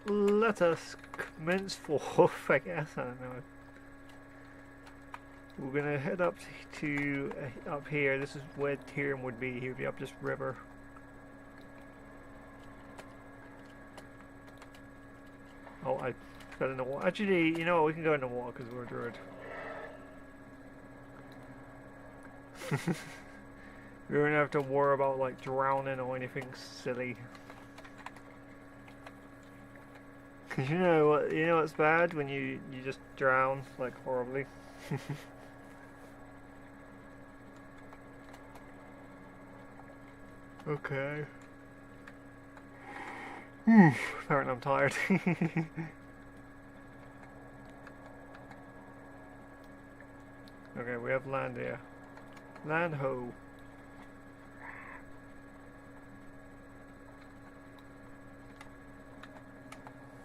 let us commence forth, I guess. I don't know. We're gonna head up to up here. This is where Tirion would be. He would be up this river. Oh, I fell in the water. Actually, you know what? We can go in the water because we're a druid. We don't have to worry about like drowning or anything silly. Cause you know what? You know what's bad when you just drown like horribly. Okay. Apparently I'm tired. Okay, we have land here. Land ho.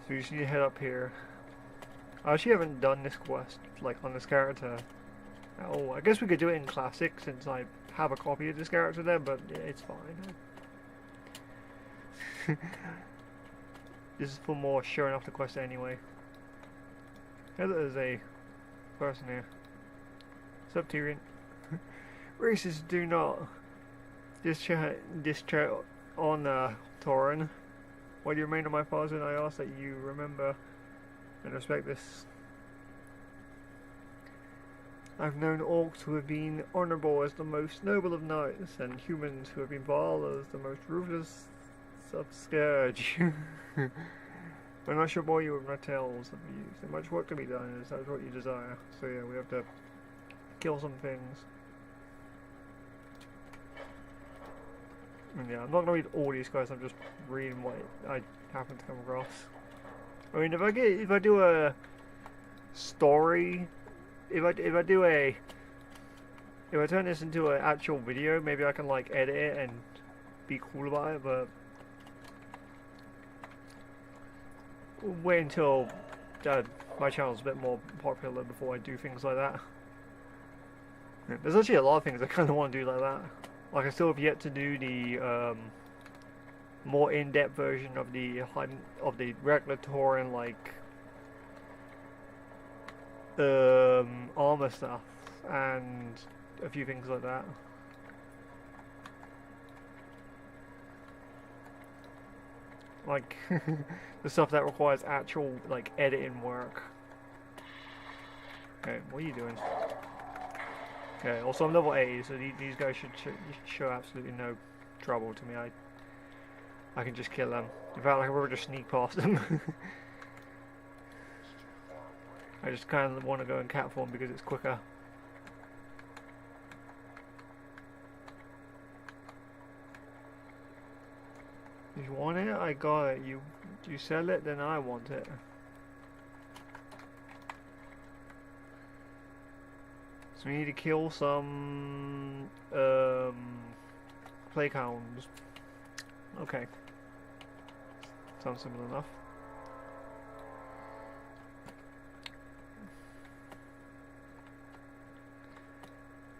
So we just need to head up here. I actually haven't done this quest, like, on this character. Oh, I guess we could do it in Classic since I have a copy of this character there, but yeah, it's fine. This is for more showing off the quest anyway. There's a person here. What's up, Tirion? Racists do not discharge on Tauren. While you remain on my father's, I ask that you remember and respect this. I've known orcs who have been honourable as the most noble of knights, and humans who have been vile as the most ruthless of scourge. When I shall bore you with my tales of you, so much work to be done, is that what you desire? So yeah, we have to kill some things. And yeah, I'm not gonna read all these guys. I'm just reading what I happen to come across. I mean, if I do a story, if I turn this into an actual video, maybe I can like edit it and be cool about it. But wait until my channel's a bit more popular before I do things like that. Yeah, there's actually a lot of things I kind of want to do like that. Like I still have yet to do the more in-depth version of the regular Tauren like armor stuff and a few things like that. Like the stuff that requires actual like editing work. Okay, what are you doing? Okay, also I'm level 80, so these guys should show absolutely no trouble to me. I can just kill them. In fact, I can probably just sneak past them. I just kind of want to go in cat form because it's quicker. You want it? I got it. You sell it, then I want it. So we need to kill some plague hounds. Okay. Sounds simple enough.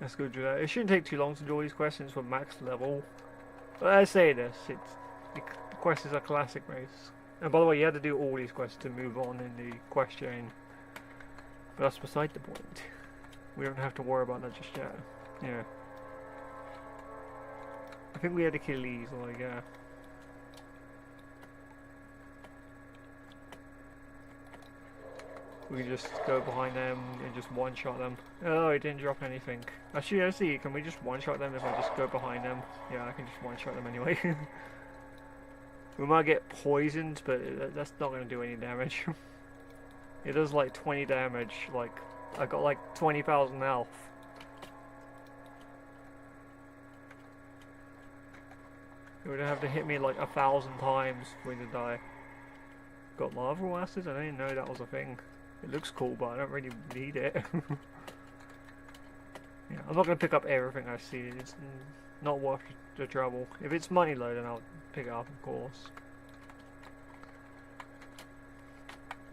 Let's go do that. It shouldn't take too long to do all these questions for max level. But I say this, the quest is a classic race. And by the way, you had to do all these quests to move on in the quest chain. But that's beside the point. We don't have to worry about that just yet. Yeah. I think we had to kill these, like, yeah. We can just go behind them and just one-shot them. Oh, it didn't drop anything. Actually, I see. Can we just one-shot them if I just go behind them? Yeah, I can just one-shot them anyway. We might get poisoned, but that's not going to do any damage. It does like 20 damage. Like, I got like 20,000 health. It would have to hit me like 1,000 times for me to die. Got Marvel acids? I didn't know that was a thing. It looks cool, but I don't really need it. Yeah, I'm not going to pick up everything I see. It's not worth the trouble. If it's money low, then I'll pick it up, of course.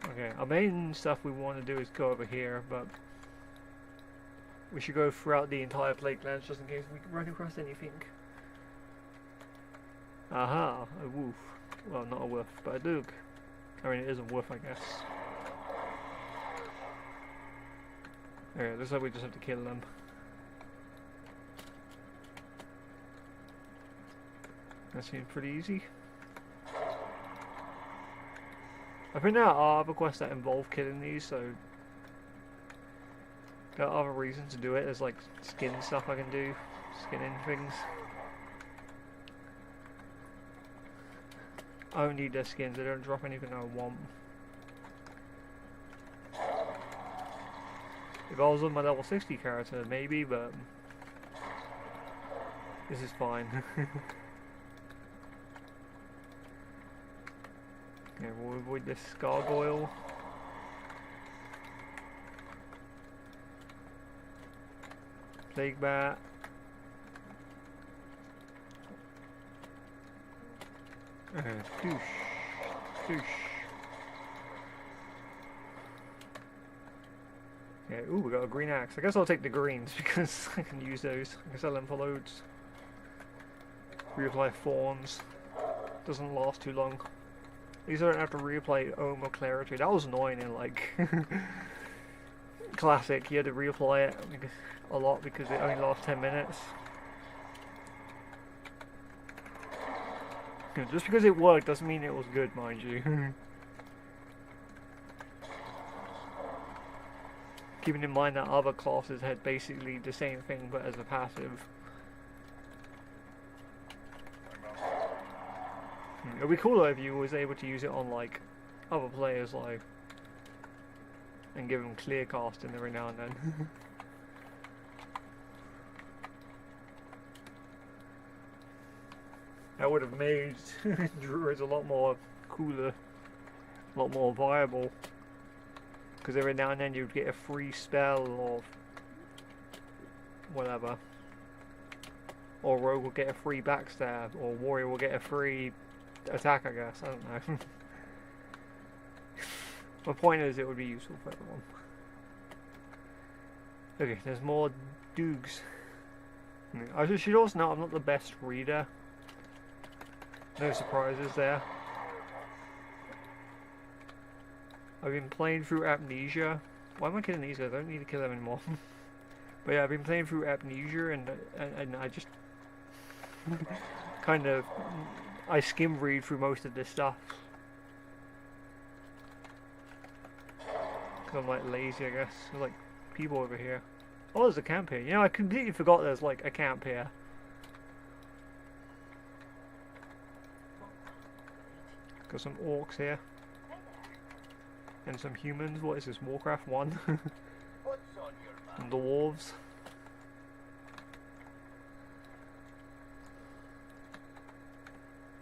Okay, our main stuff we want to do is go over here, but we should go throughout the entire Plague Lands just in case we run across anything. Aha, a wolf. Well, not a wolf, but a dog. I mean, it is a wolf, I guess. Okay, looks like we just have to kill them. That seems pretty easy. I think there are other quests that involve killing these, so there are other reasons to do it. There's like skin stuff I can do, skinning things. I don't need their skins, they don't drop anything I want. If I was on my level 60 character, maybe, but this is fine. Okay, we'll avoid this gargoyle. Plague bat. Douche. Douche. Yeah, ooh, we got a green axe. I guess I'll take the greens because I can use those. I can sell them for loads. Reapply thorns. Doesn't last too long. At least I don't have to reapply Ohm or Clarity. That was annoying in like Classic. You had to reapply it a lot because it only lasts 10 minutes. Just because it worked doesn't mean it was good, mind you. Keeping in mind that other classes had basically the same thing but as a passive. It'd be cooler if you was able to use it on like other players like and give them clear casting every now and then. That would have made Druids a lot more cooler, a lot more viable. Because every now and then you'd get a free spell or whatever. Or Rogue will get a free backstab, or Warrior will get a free attack, I guess. I don't know. My point is it would be useful for everyone. Okay, there's more Doogs. I should also note I'm not the best reader. No surprises there. I've been playing through Amnesia. Why am I killing these guys? I don't need to kill them anymore. But yeah, I've been playing through Amnesia and I just kind of I skim read through most of this stuff. Cause I'm like lazy, I guess. There's like people over here. Oh, there's a camp here. You know, I completely forgot there's like a camp here. Got some orcs here. And some humans. What is this? Warcraft 1? And dwarves.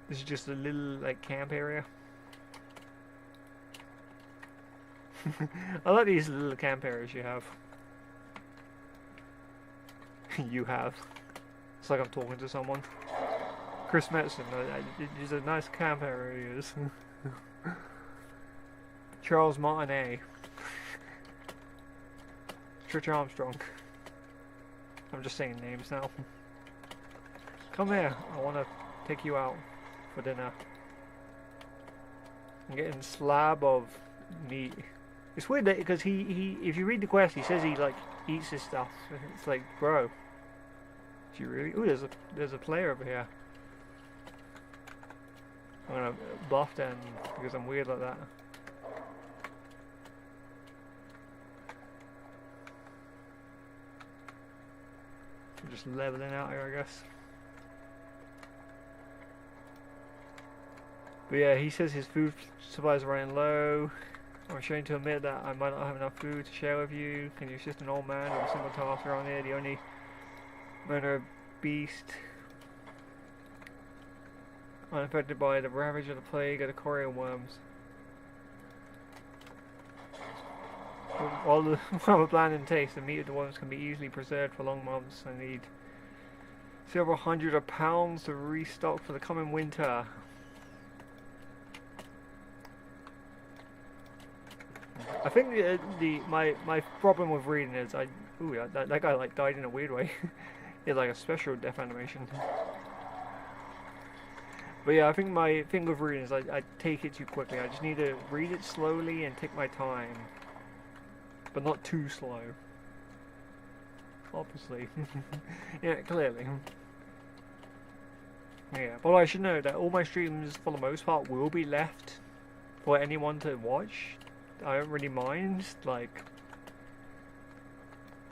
This is just a little like camp area. I like these little camp areas you have. You have. It's like I'm talking to someone. Chris Metzen, these are nice camp areas. Charles Martinet. Church Armstrong. I'm just saying names now. Come here, I want to take you out for dinner. I'm getting a slab of meat. It's weird that because he if you read the quest, he says he like eats his stuff. It's like, bro, do you really? Ooh, there's a player over here. I'm gonna buff them because I'm weird like that. I'm just leveling out here, I guess. But yeah, he says his food supplies are running low. I'm ashamed to admit that I might not have enough food to share with you. Can you assist an old man with a simple task around here? The only murder beast unaffected by the ravage of the plague of the corian worms. While the bland in taste, the meat of the worms can be easily preserved for long months. I need several hundred of pounds to restock for the coming winter. I think my problem with reading is that guy like died in a weird way. He had like a special death animation. But yeah, I think my thing with reading is I take it too quickly. I just need to read it slowly and take my time. But not too slow. Obviously. Yeah, clearly. Yeah, but I should know that all my streams, for the most part, will be left for anyone to watch. I don't really mind. Like,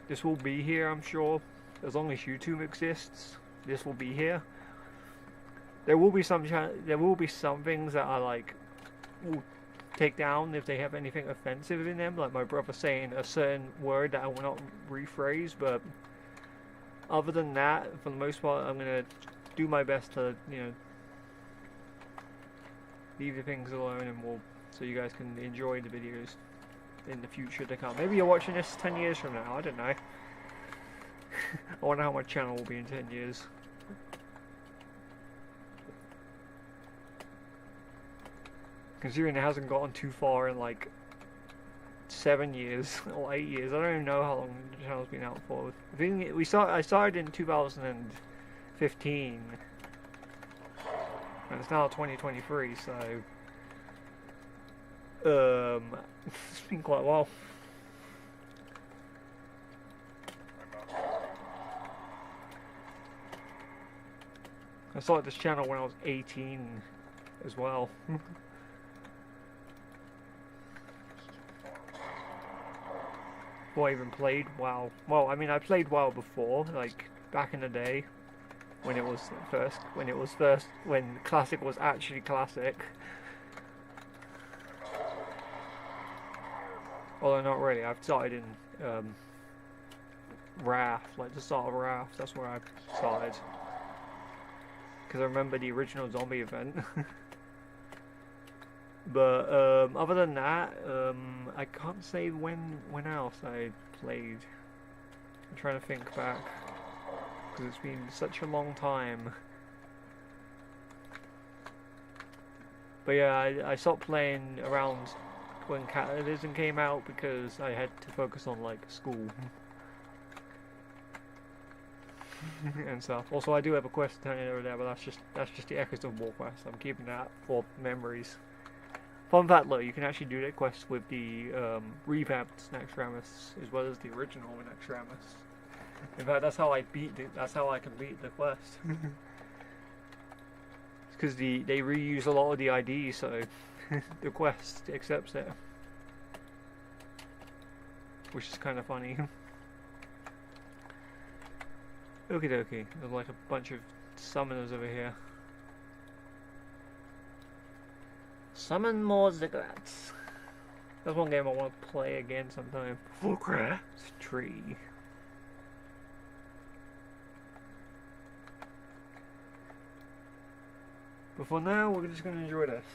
this will be here, I'm sure. As long as YouTube exists, this will be here. There will be some things that I like will take down if they have anything offensive in them, like my brother saying a certain word that I will not rephrase. But other than that, for the most part, I'm gonna do my best to, you know, leave the things alone, and so you guys can enjoy the videos in the future to come. Maybe you're watching this 10 years from now, I don't know. I wonder how my channel will be in 10 years. Considering it hasn't gotten too far in like 7 years or 8 years. I don't even know how long the channel's been out for. I think I started in 2015. And it's now 2023, so it's been quite a while. I started this channel when I was 18 as well. Before I even played WoW. Well, I mean, I played WoW before, like back in the day, when Classic was actually Classic. Although not really. I've started in Wrath, like the start of Wrath. That's where I started. Because I remember the original zombie event. But other than that, I can't say when else I played. I'm trying to think back, because it's been such a long time. But yeah, I stopped playing around when Cataclysm came out because I had to focus on like school and stuff. Also, I do have a quest to turn in over there, but that's just the Echoes of War quest. I'm keeping that for memories. Fun fact, look, you can actually do that quest with the revamped Naxxramas as well as the original Naxxramas. In fact, that's how I can beat the quest. Because they reuse a lot of the IDs, so the quest accepts it, which is kind of funny. Okie dokie, there's like a bunch of summoners over here. Summon more ziggurats. That's one game I want to play again sometime. Warcraft tree. But for now, we're just going to enjoy this.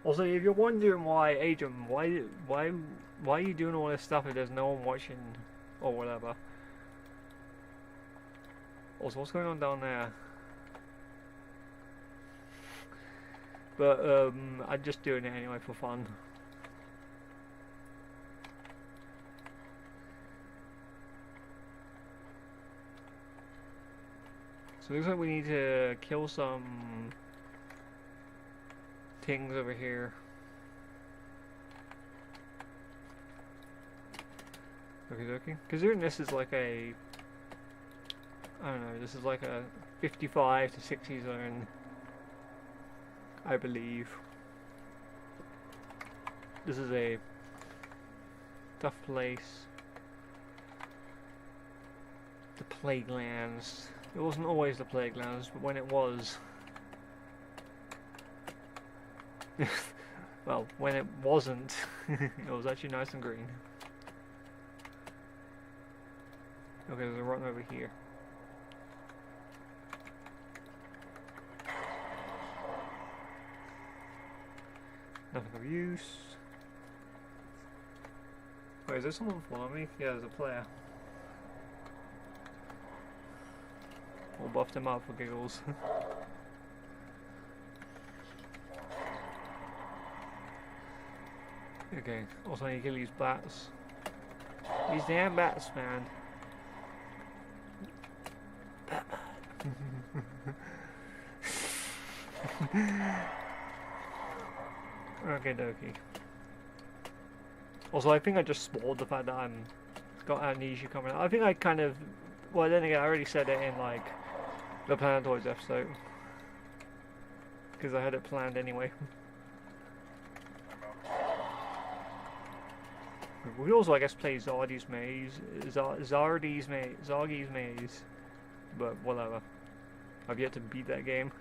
Also, if you're wondering why, Adam, why are you doing all this stuff if there's no one watching or whatever? Also, what's going on down there? But I'm just doing it anyway for fun. So it looks like we need to kill some things over here. Okay. Considering this is like a, I don't know, this is like a 55 to 60 zone, I believe. This is a tough place. The Plague Lands. It wasn't always the Plague Lands, but when it was... well, when it wasn't, it was actually nice and green. Okay, there's a run over here. Nothing of use. Wait, is there someone following me? Yeah, there's a player. We'll buff them up for giggles. Okay, also I need to kill these bats. These damn bats, man. Batman. Okay, dokie. Also, I think I just spoiled the fact that I'm got amnesia coming out. I think I kind of, well, then again, I already said it in like the Planetoids episode because I had it planned anyway. We also, I guess, play Zardy's Maze, Zardy's Maze, but whatever. I've yet to beat that game.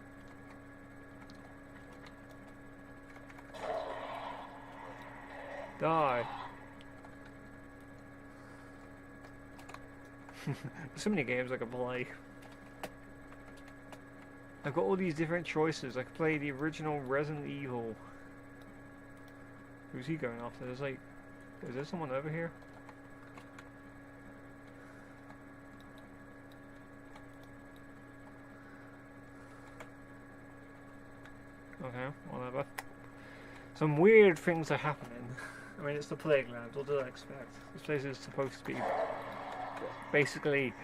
Die. There's so many games I can play. I've got all these different choices. I could play the original Resident Evil. Who's he going after? There's like, is there someone over here? Okay, whatever. Some weird things are happening. I mean, it's the playground. What did I expect? This place is supposed to be basically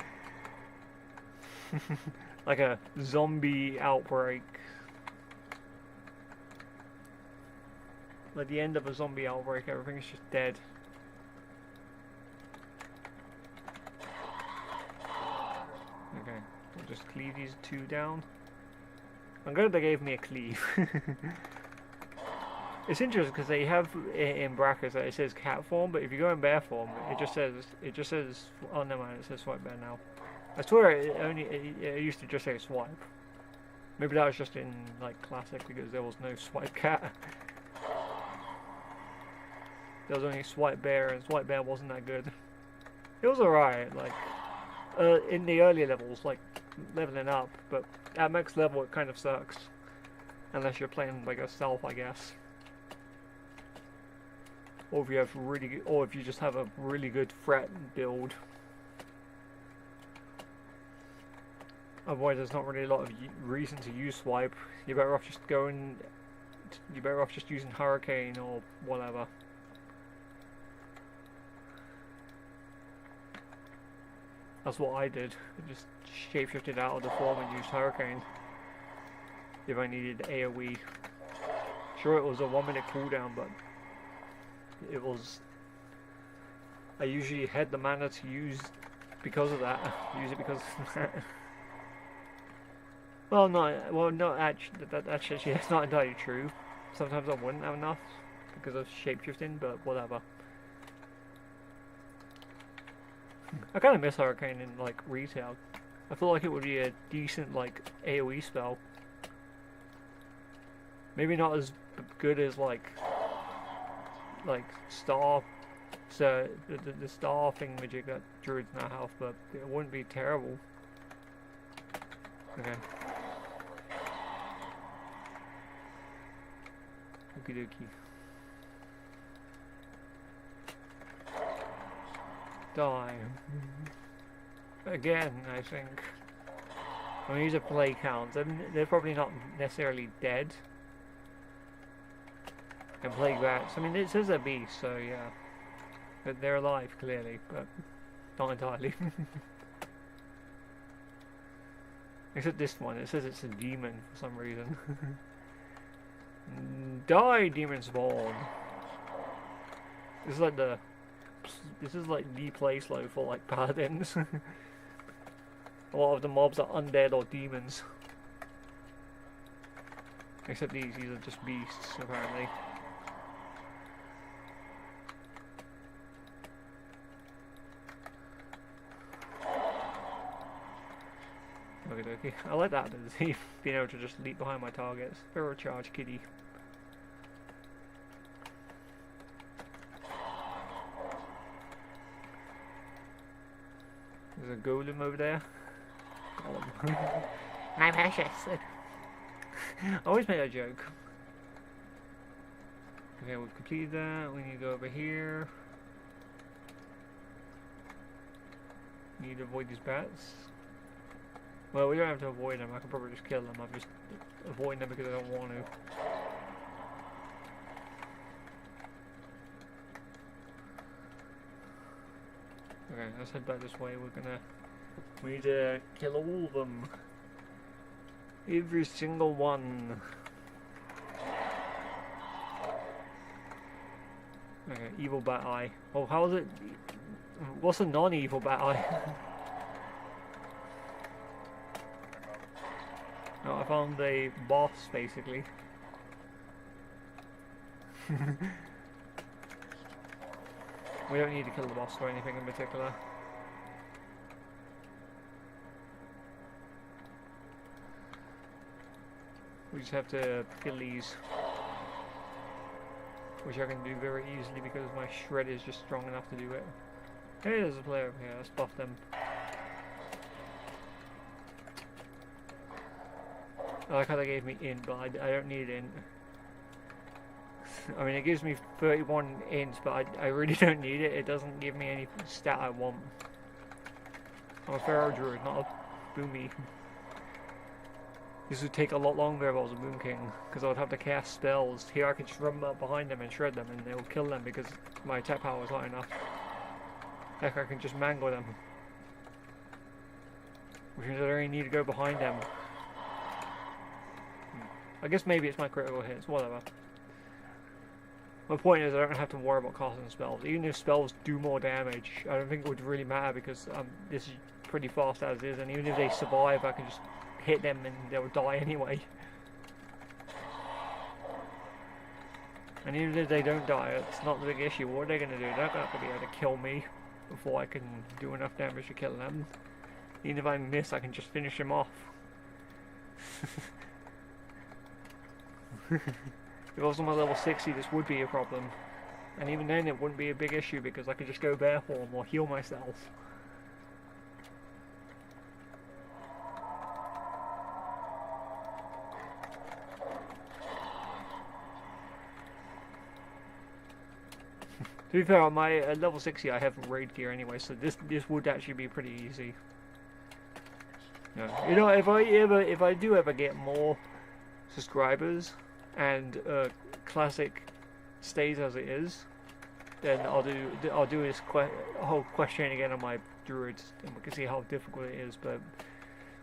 like a zombie outbreak. Like the end of a zombie outbreak, everything's just dead. Okay, I'll just cleave these two down. I'm glad they gave me a cleave. It's interesting because they have in brackets that it says cat form, but if you go in bear form, it just says oh no man, it says swipe bear now. I swear it used to just say swipe. Maybe that was just in like classic because there was no swipe cat. There was only swipe bear, and swipe bear wasn't that good. It was alright, like in the earlier levels, like leveling up, but at max level it kind of sucks. Unless you're playing like a stealth, I guess. Or if you have or if you just have a really good threat build. Otherwise, there's not really a lot of reason to use swipe. You're better off just going. You're better off just using hurricane or whatever. That's what I did. I just shapeshifted out of the form and used hurricane. If I needed AoE. Sure, it was a 1-minute cooldown, but it was. I usually had the mana to use because of that. Use it because of that. Well, not actually. Actually, that's not entirely true. Sometimes I wouldn't have enough because of shapeshifting, but whatever. I kind of miss Hurricane in like retail. I feel like it would be a decent like AoE spell. Maybe not as good as like star, so the star thingamajig that druids now have, but it wouldn't be terrible. Okay. Okie dokie. Die. Again, I think. I mean, these are play counts. They're probably not necessarily dead. And plague bats. I mean, it says they're beasts, so yeah. But they're alive, clearly, but not entirely. Except this one, it says it's a demon for some reason. Die, demon spawn! This is like the play slow for like paladins. A lot of the mobs are undead or demons. Except these are just beasts, apparently. Okay. I like that ability, being able to just leap behind my targets. Throw a charge, kitty. There's a golem over there. Golem. My precious. I always make that joke. Okay, we've completed that. We need to go over here. Need to avoid these bats. Well, we don't have to avoid them. I can probably just kill them. I'm just avoiding them because I don't want to. Okay, let's head back this way. We need to kill all of them. Every single one. Okay, evil bat eye. Oh, how is it? What's a non-evil bat eye? No, I found a boss, basically. We don't need to kill the boss or anything in particular. We just have to kill these. Which I can do very easily because my shred is just strong enough to do it. Hey, there's a player over here, let's buff them. I like how they gave me int, but I don't need int. I mean, it gives me 31 ints, but I really don't need it. It doesn't give me any stat I want. I'm a Pharaoh Druid, not a Boomy. This would take a lot longer if I was a Boom King, because I would have to cast spells. Here I can just run up behind them and shred them, and they'll kill them because my attack power is high enough. Heck, I can just mangle them. Which means I don't even need to go behind them. I guess maybe it's my critical hits, whatever. My point is I don't have to worry about casting spells. Even if spells do more damage, I don't think it would really matter because this is pretty fast as is, and even if they survive, I can just hit them and they'll die anyway. And even if they don't die, it's not the big issue. What are they going to do? They're not going to be able to kill me before I can do enough damage to kill them. Even if I miss, I can just finish them off. If I was on my level 60, this would be a problem. And even then, it wouldn't be a big issue because I could just go bare form or heal myself. To be fair, on my level 60 I have raid gear anyway, so this would actually be pretty easy. Yeah. You know, if I do ever get more subscribers and classic stays as it is, then I'll do this whole question again on my druids, and we can see how difficult it is. But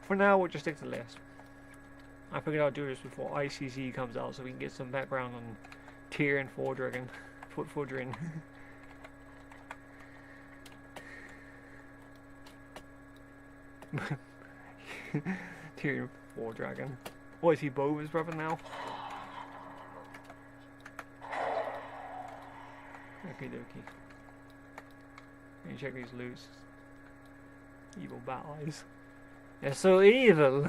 for now, we'll just stick to this. I figured I'll do this before ICC comes out, so we can get some background on Tirion Fordring. Tirion Fordring. What is he, Boba's brother now? Okie dokie. Let me check these loots. Evil bat eyes. They're so evil!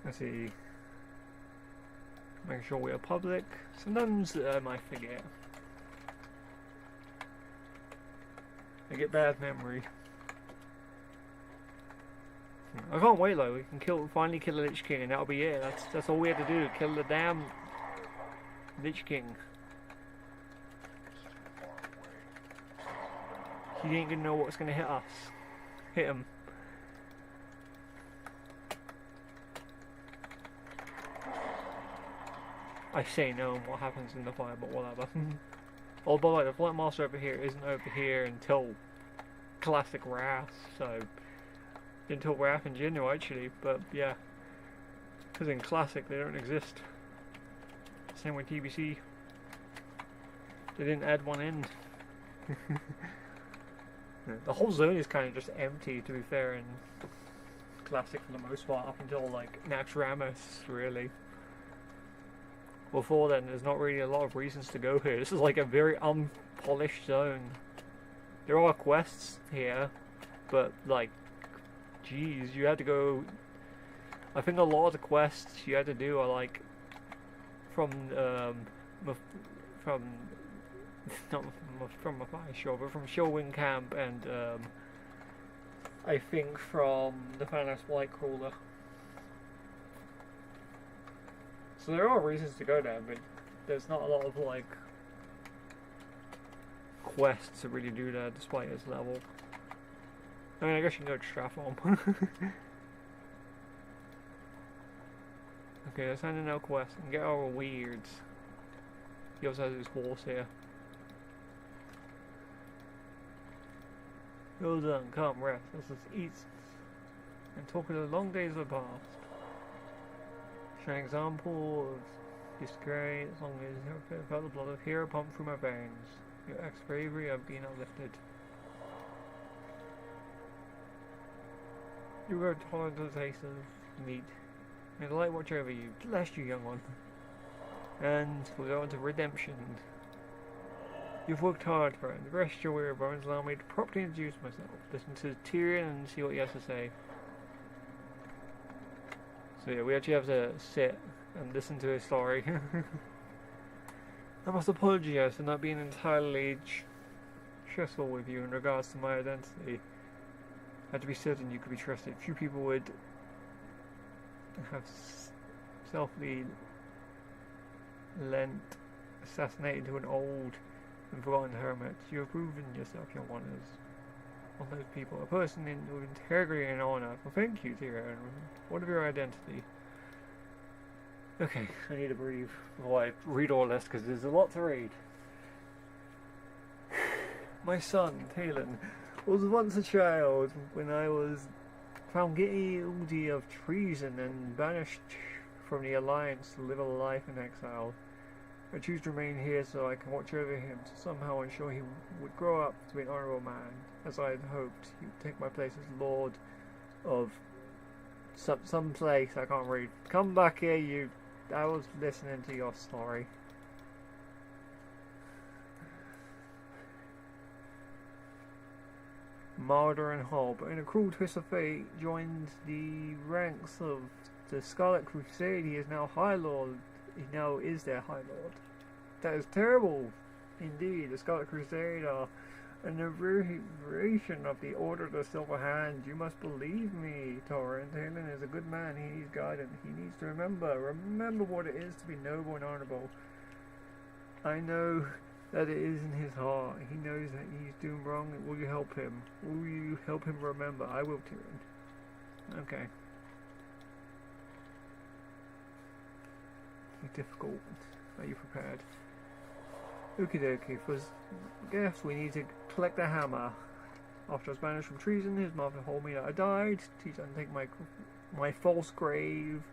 Let's see. Make sure we are public. Sometimes I might forget. I get bad memory. I can't wait though. We can finally kill the Lich King, and that'll be it. That's all we have to do. Kill the damn Lich King. He ain't gonna know what's gonna hit us. Hit him. I say no on what happens in the fire, but whatever. Oh, by the way, the Flight Master over here isn't over here until Classic Wrath, so until Wrath and Genu actually, but yeah, because in Classic they don't exist. Same with TBC. They didn't add one in. The whole zone is kind of just empty, to be fair, in Classic for the most part, up until like Naxxramas, really. Before then, there's not really a lot of reasons to go here. This is like a very unpolished zone. There are quests here, but like, geez, you have to go. I think a lot of the quests you had to do are like from not from my show, but from Showing Camp and I think from the Thanos Blightcrawler. So there are reasons to go there, but there's not a lot of like quests to really do there despite its level. I mean, I guess you can go to Stratholme. Okay, let's send an quest and get our weirds. He also has his horse here. Well done, come, rest. Let us eat and talk of the long days of the past. Show an example of this great as long as you felt the blood of hero pumped through my veins. Your ex-bravery have been uplifted. You were tolerant to the taste of meat. May the light watch over you. Bless you, young one. And we'll go on to redemption. You've worked hard, friend. Rest your weary bones. Allow me to properly introduce myself. Listen to Tirion and see what he has to say. So yeah, we actually have to sit and listen to his story. I must apologize for not being entirely trustful with you in regards to my identity. I had to be certain you could be trusted. Few people would have selfly lent assassinated to an old and forgotten hermit. You have proven yourself, young one, as one of those people, a person with integrity and honor. Well, thank you, Tirion. What of your identity? Okay, I need to breathe before I read all this because there's a lot to read. My son, Talon, was once a child when I was found guilty of treason and banished from the Alliance to live a life in exile. I choose to remain here so I can watch over him, to somehow ensure he would grow up to be an honourable man. As I had hoped, he would take my place as Lord of some place I can't read. Come back here, you. I was listening to your story. Marder and Hob, in a cruel twist of fate, joined the ranks of the Scarlet Crusade. He is now High Lord. He now is their High Lord. That is terrible, indeed. The Scarlet Crusade are an aberration of the Order of the Silver Hand. You must believe me, Torrent. Talon is a good man. He needs guidance. He needs to remember what it is to be noble and honourable. I know that it is in his heart. He knows that he's doing wrong. Will you help him? Will you help him remember? I will, Tyrion. Okay. Difficult. Are you prepared? Okie dokie. For guess we need to collect the hammer. After I was banished from treason, his mother told me that I died. Teach her to take my false grave.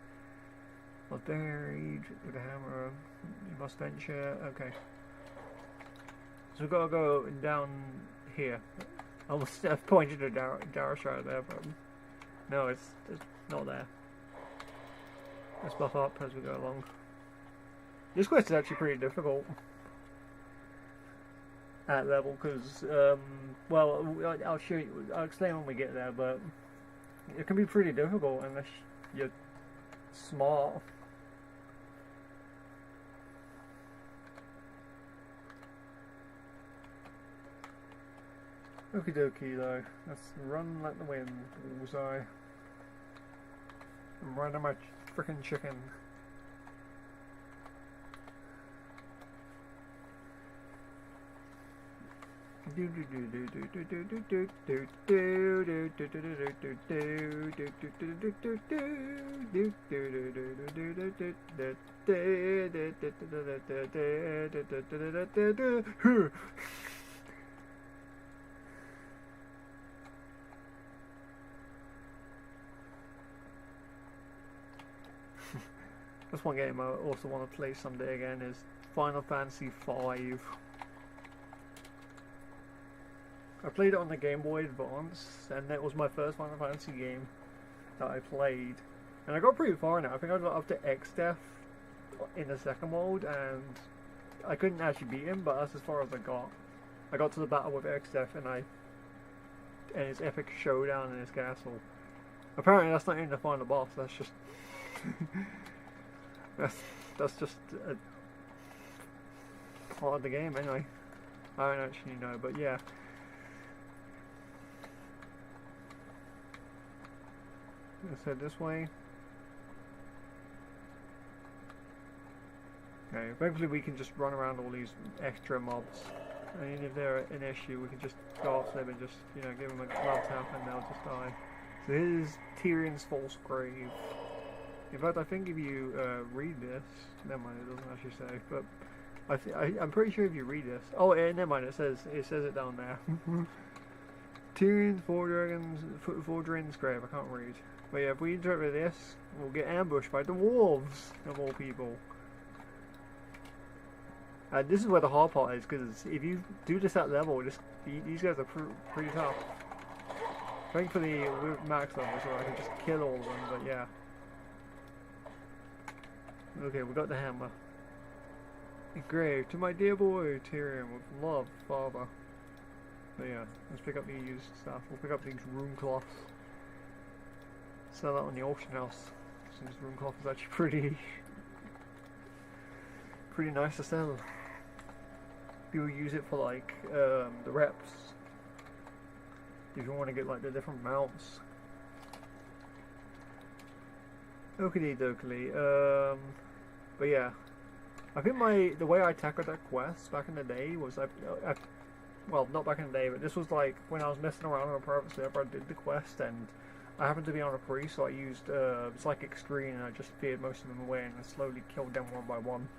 I was buried with a hammer. You must venture. Okay. So we've got to go down here. I almost pointed to Darius right there, but no, it's not there. Let's buff up as we go along. This quest is actually pretty difficult at level because, well, I'll show you. I'll explain when we get there, but it can be pretty difficult unless you're smart. Okie dokie though, let's run like the wind, bullseye. I'm riding my frickin' chicken. That's one game I also want to play someday again is Final Fantasy V. I played it on the Game Boy Advance, and that was my first Final Fantasy game that I played. And I got pretty far now. I think I got up to X-Death in the second world, and I couldn't actually beat him, but that's as far as I got. I got to the battle with X-Death, and his epic showdown in his castle. Apparently that's not even the final boss, that's just... that's just a part of the game anyway. I don't actually know, but yeah. Let's head this way. Okay, eventually we can just run around all these extra mobs. And if they're an issue, we can just go off them and just, you know, give them a glove tap and they'll just die. So here's Tyrion's false grave. In fact, I think if you read this, never mind, it doesn't actually say, but I'm pretty sure if you read this, oh, never mind, it says it down there. Tirion Fordring's grave, I can't read. But yeah, if we interact with this, we'll get ambushed by the wolves, of all people. And this is where the hard part is, because if you do this at level, these guys are pretty tough. Thankfully, with max level, so I can just kill all of them, but yeah. Okay, we got the hammer. Engraved to my dear boy, Tirion, with love, father. But yeah, let's pick up the used stuff. We'll pick up these room cloths. Sell that on the auction house, since room cloth is actually pretty nice to sell. People use it for like the reps. If you want to get like the different mounts. Oakley dokely. But yeah, I think the way I tackled that quest back in the day was well, not back in the day, but this was like when I was messing around on a private server. I did the quest and I happened to be on a priest, so I used psychic screen and I just feared most of them away and I slowly killed them one by one.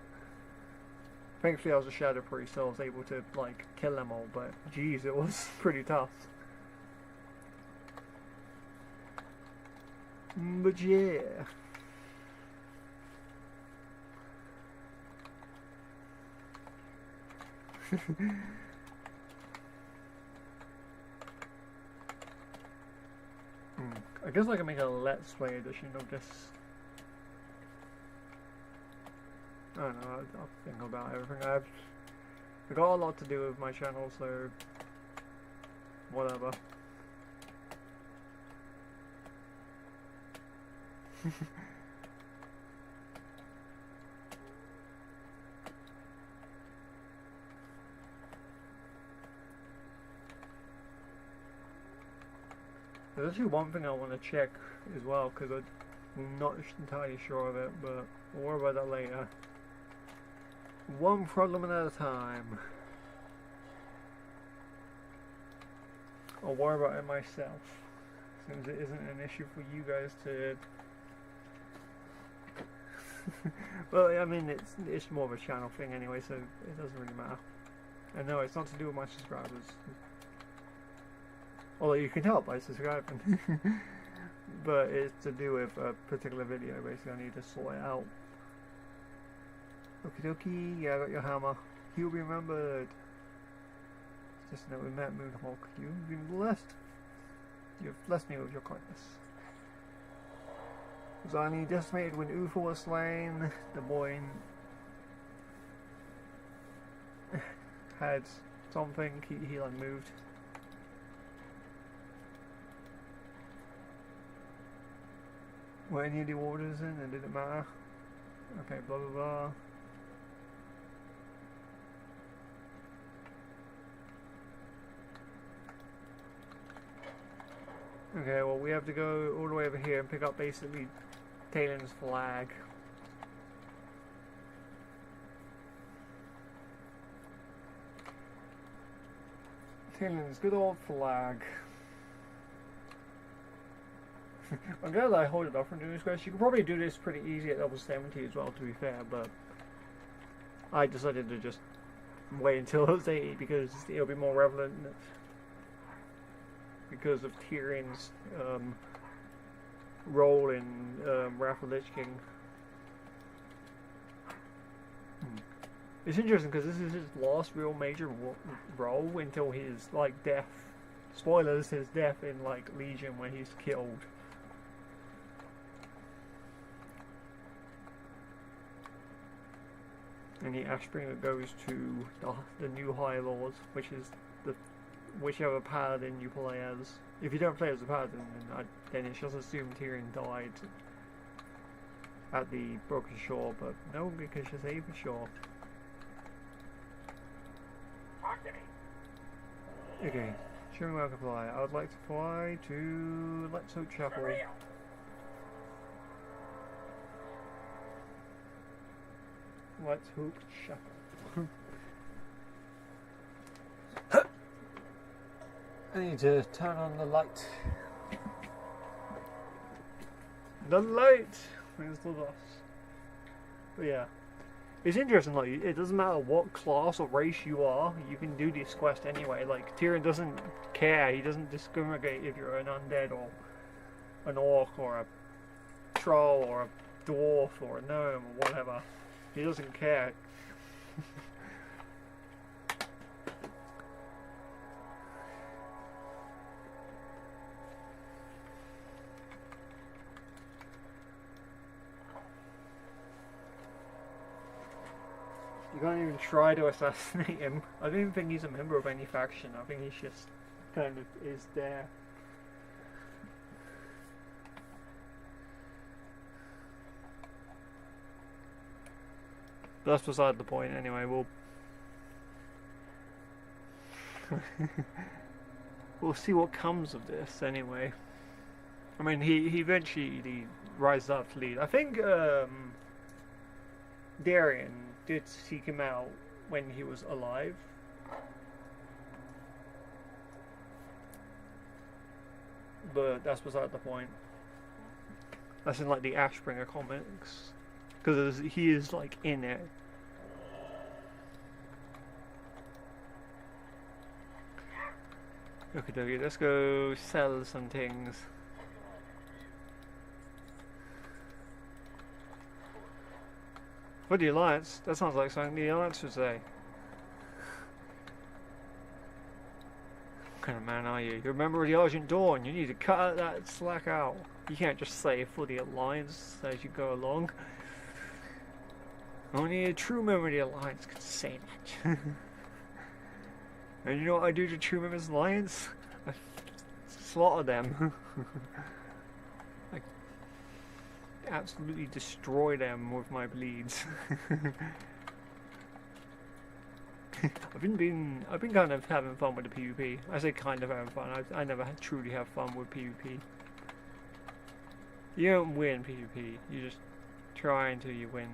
Thankfully I was a shadow priest, so I was able to like kill them all, but geez, it was pretty tough. But yeah. I guess I can make a let's play edition of this. I don't know, I'll think about everything. I've got a lot to do with my channel, so whatever. There's actually one thing I want to check as well, because I'm not entirely sure of it, but we'll worry about that later. One problem at a time. I'll worry about it myself, since it isn't an issue for you guys to... Well, I mean, it's more of a channel thing anyway, so it doesn't really matter. And no, it's not to do with my subscribers. Although you can help by subscribing. But it's to do with a particular video, basically. I need to sort it out. Okie dokie, yeah, I got your hammer. You'll be remembered. Just know we met Moonhawk. You've been blessed. You've blessed me with your kindness. Was only decimated when Ufa was slain. The boy had something, he like moved. Were any of the orders in and did it matter? Okay, blah blah blah. Okay, well we have to go all the way over here and pick up basically Talon's flag. Talon's good old flag. I'm glad that I hold it off from doing this quest. You can probably do this pretty easy at level 70 as well, to be fair, but I decided to just wait until I was 80 because it'll be more relevant because of Tyrion's role in Wrath of the Lich King. It's interesting because this is his last real major role until his like death. Spoilers: his death in like Legion when he's killed. And the Ashbringer goes to the new High Lord, which is whichever paladin you play as. If you don't play as a paladin, then it's just assumed Tirion died at the Broken Shore, but no one can just say for sure. Okay, show me where I can fly. I would like to fly to Let's Hope Chapel. Let's Hope Chapel. I need to turn on the light. The light! Where's the boss? But yeah. It's interesting, like, it doesn't matter what class or race you are, you can do this quest anyway. Like, Tirion doesn't care. He doesn't discriminate if you're an undead or an orc or a troll or a dwarf or a gnome or whatever. He doesn't care. You can't even try to assassinate him. I don't even think he's a member of any faction. I think he's just kind of is there. But that's beside the point anyway. We'll see what comes of this anyway. I mean, he eventually rises up to lead. I think Tirion did seek him out when he was alive. But that's beside the point. That's in like the Ashbringer comics. Because he is like in it. Okay, dokie, let's go sell some things. For the Alliance? That sounds like something the Alliance would say. What kind of man are you? You're a member of the Argent Dawn. You need to cut that slack out. You can't just say for the Alliance as you go along. Only a true member of the Alliance can say that. And you know what I do to true members of the Alliance? I slaughter them. I absolutely destroy them with my bleeds. I've been kind of having fun with the PvP. I say kind of having fun. I never truly have fun with PvP. You don't win PvP. You just try until you win.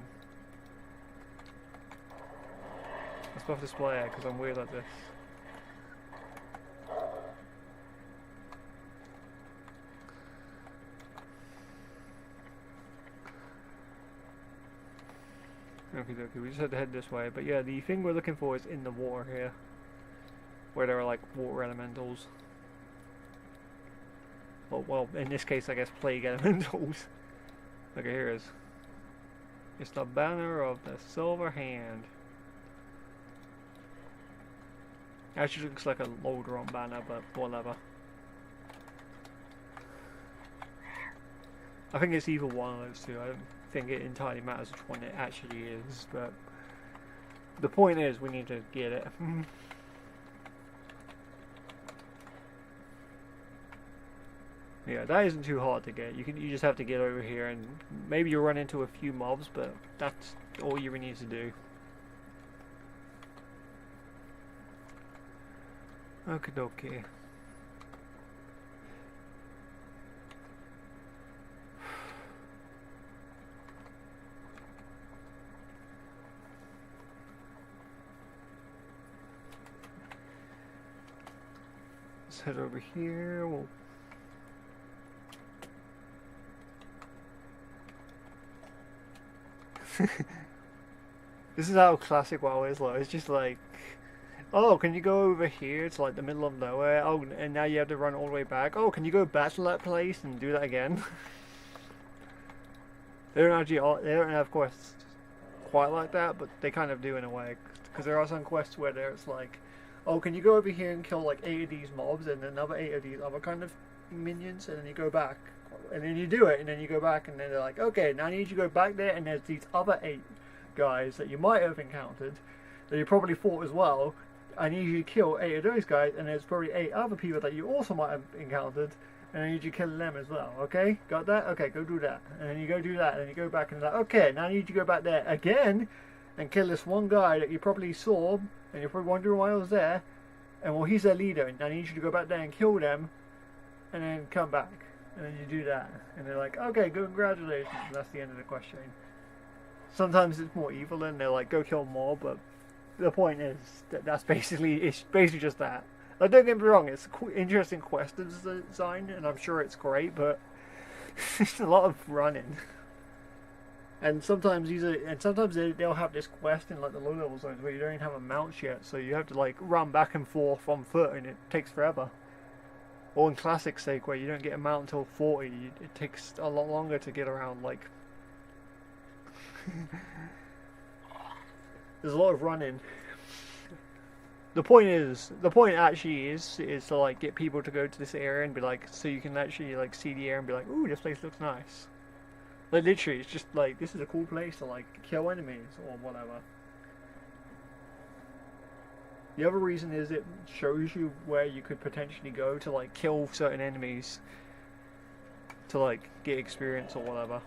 Let's buff this player because I'm weird like this. Okay, we just had to head this way, but yeah, the thing we're looking for is in the water here, where there are like water elementals. Well, in this case, I guess plague elementals. Okay, here it is. It's the banner of the Silver Hand. Actually looks like a Lodron banner, but whatever. I think it's either one of those two. I don't think it entirely matters which one it actually is, but the point is we need to get it. Yeah, that isn't too hard to get. You just have to get over here, and maybe you'll run into a few mobs, but that's all you really need to do. Okie dokie. Let's head over here. This is how classic WoW is, like, it's just like, oh, can you go over here to like the middle of nowhere? Oh, and now you have to run all the way back. Oh, can you go back to that place and do that again? They don't have quests quite like that, but they kind of do in a way. Because there are some quests where it's like, oh, can you go over here and kill like 8 of these mobs and another 8 of these other kind of minions, and then you go back. And then you do it, and then you go back, and then they're like, okay, now I need you to go back there, and there's these other 8 guys that you might have encountered, that you probably fought as well. I need you to kill 8 of those guys, and there's probably 8 other people that you also might have encountered, and I need you to kill them as well, okay? Got that? Okay, go do that. And then you go do that, and then you go back and like, okay, now I need you to go back there again, and kill this one guy that you probably saw, and you're probably wondering why I was there, and well, he's their leader, and I need you to go back there and kill them, and then come back. And then you do that, and they're like, okay, congratulations, and that's the end of the question. Sometimes it's more evil, and they're like, go kill more, but the point is that it's basically just that. Like, don't get me wrong, it's an interesting quest design, and I'm sure it's great, but it's a lot of running. And sometimes they'll have this quest in like the low-level zones where you don't even have a mount yet, so you have to like run back and forth on foot, and it takes forever. Or in classic sake, where you don't get a mount until 40, it takes a lot longer to get around. Like, there's a lot of running. The point actually is to like get people to go to this area and be like, so you can actually like see the area and be like, ooh, this place looks nice. Like literally, it's just like, this is a cool place to like kill enemies or whatever. The other reason is it shows you where you could potentially go to like kill certain enemies to like get experience or whatever.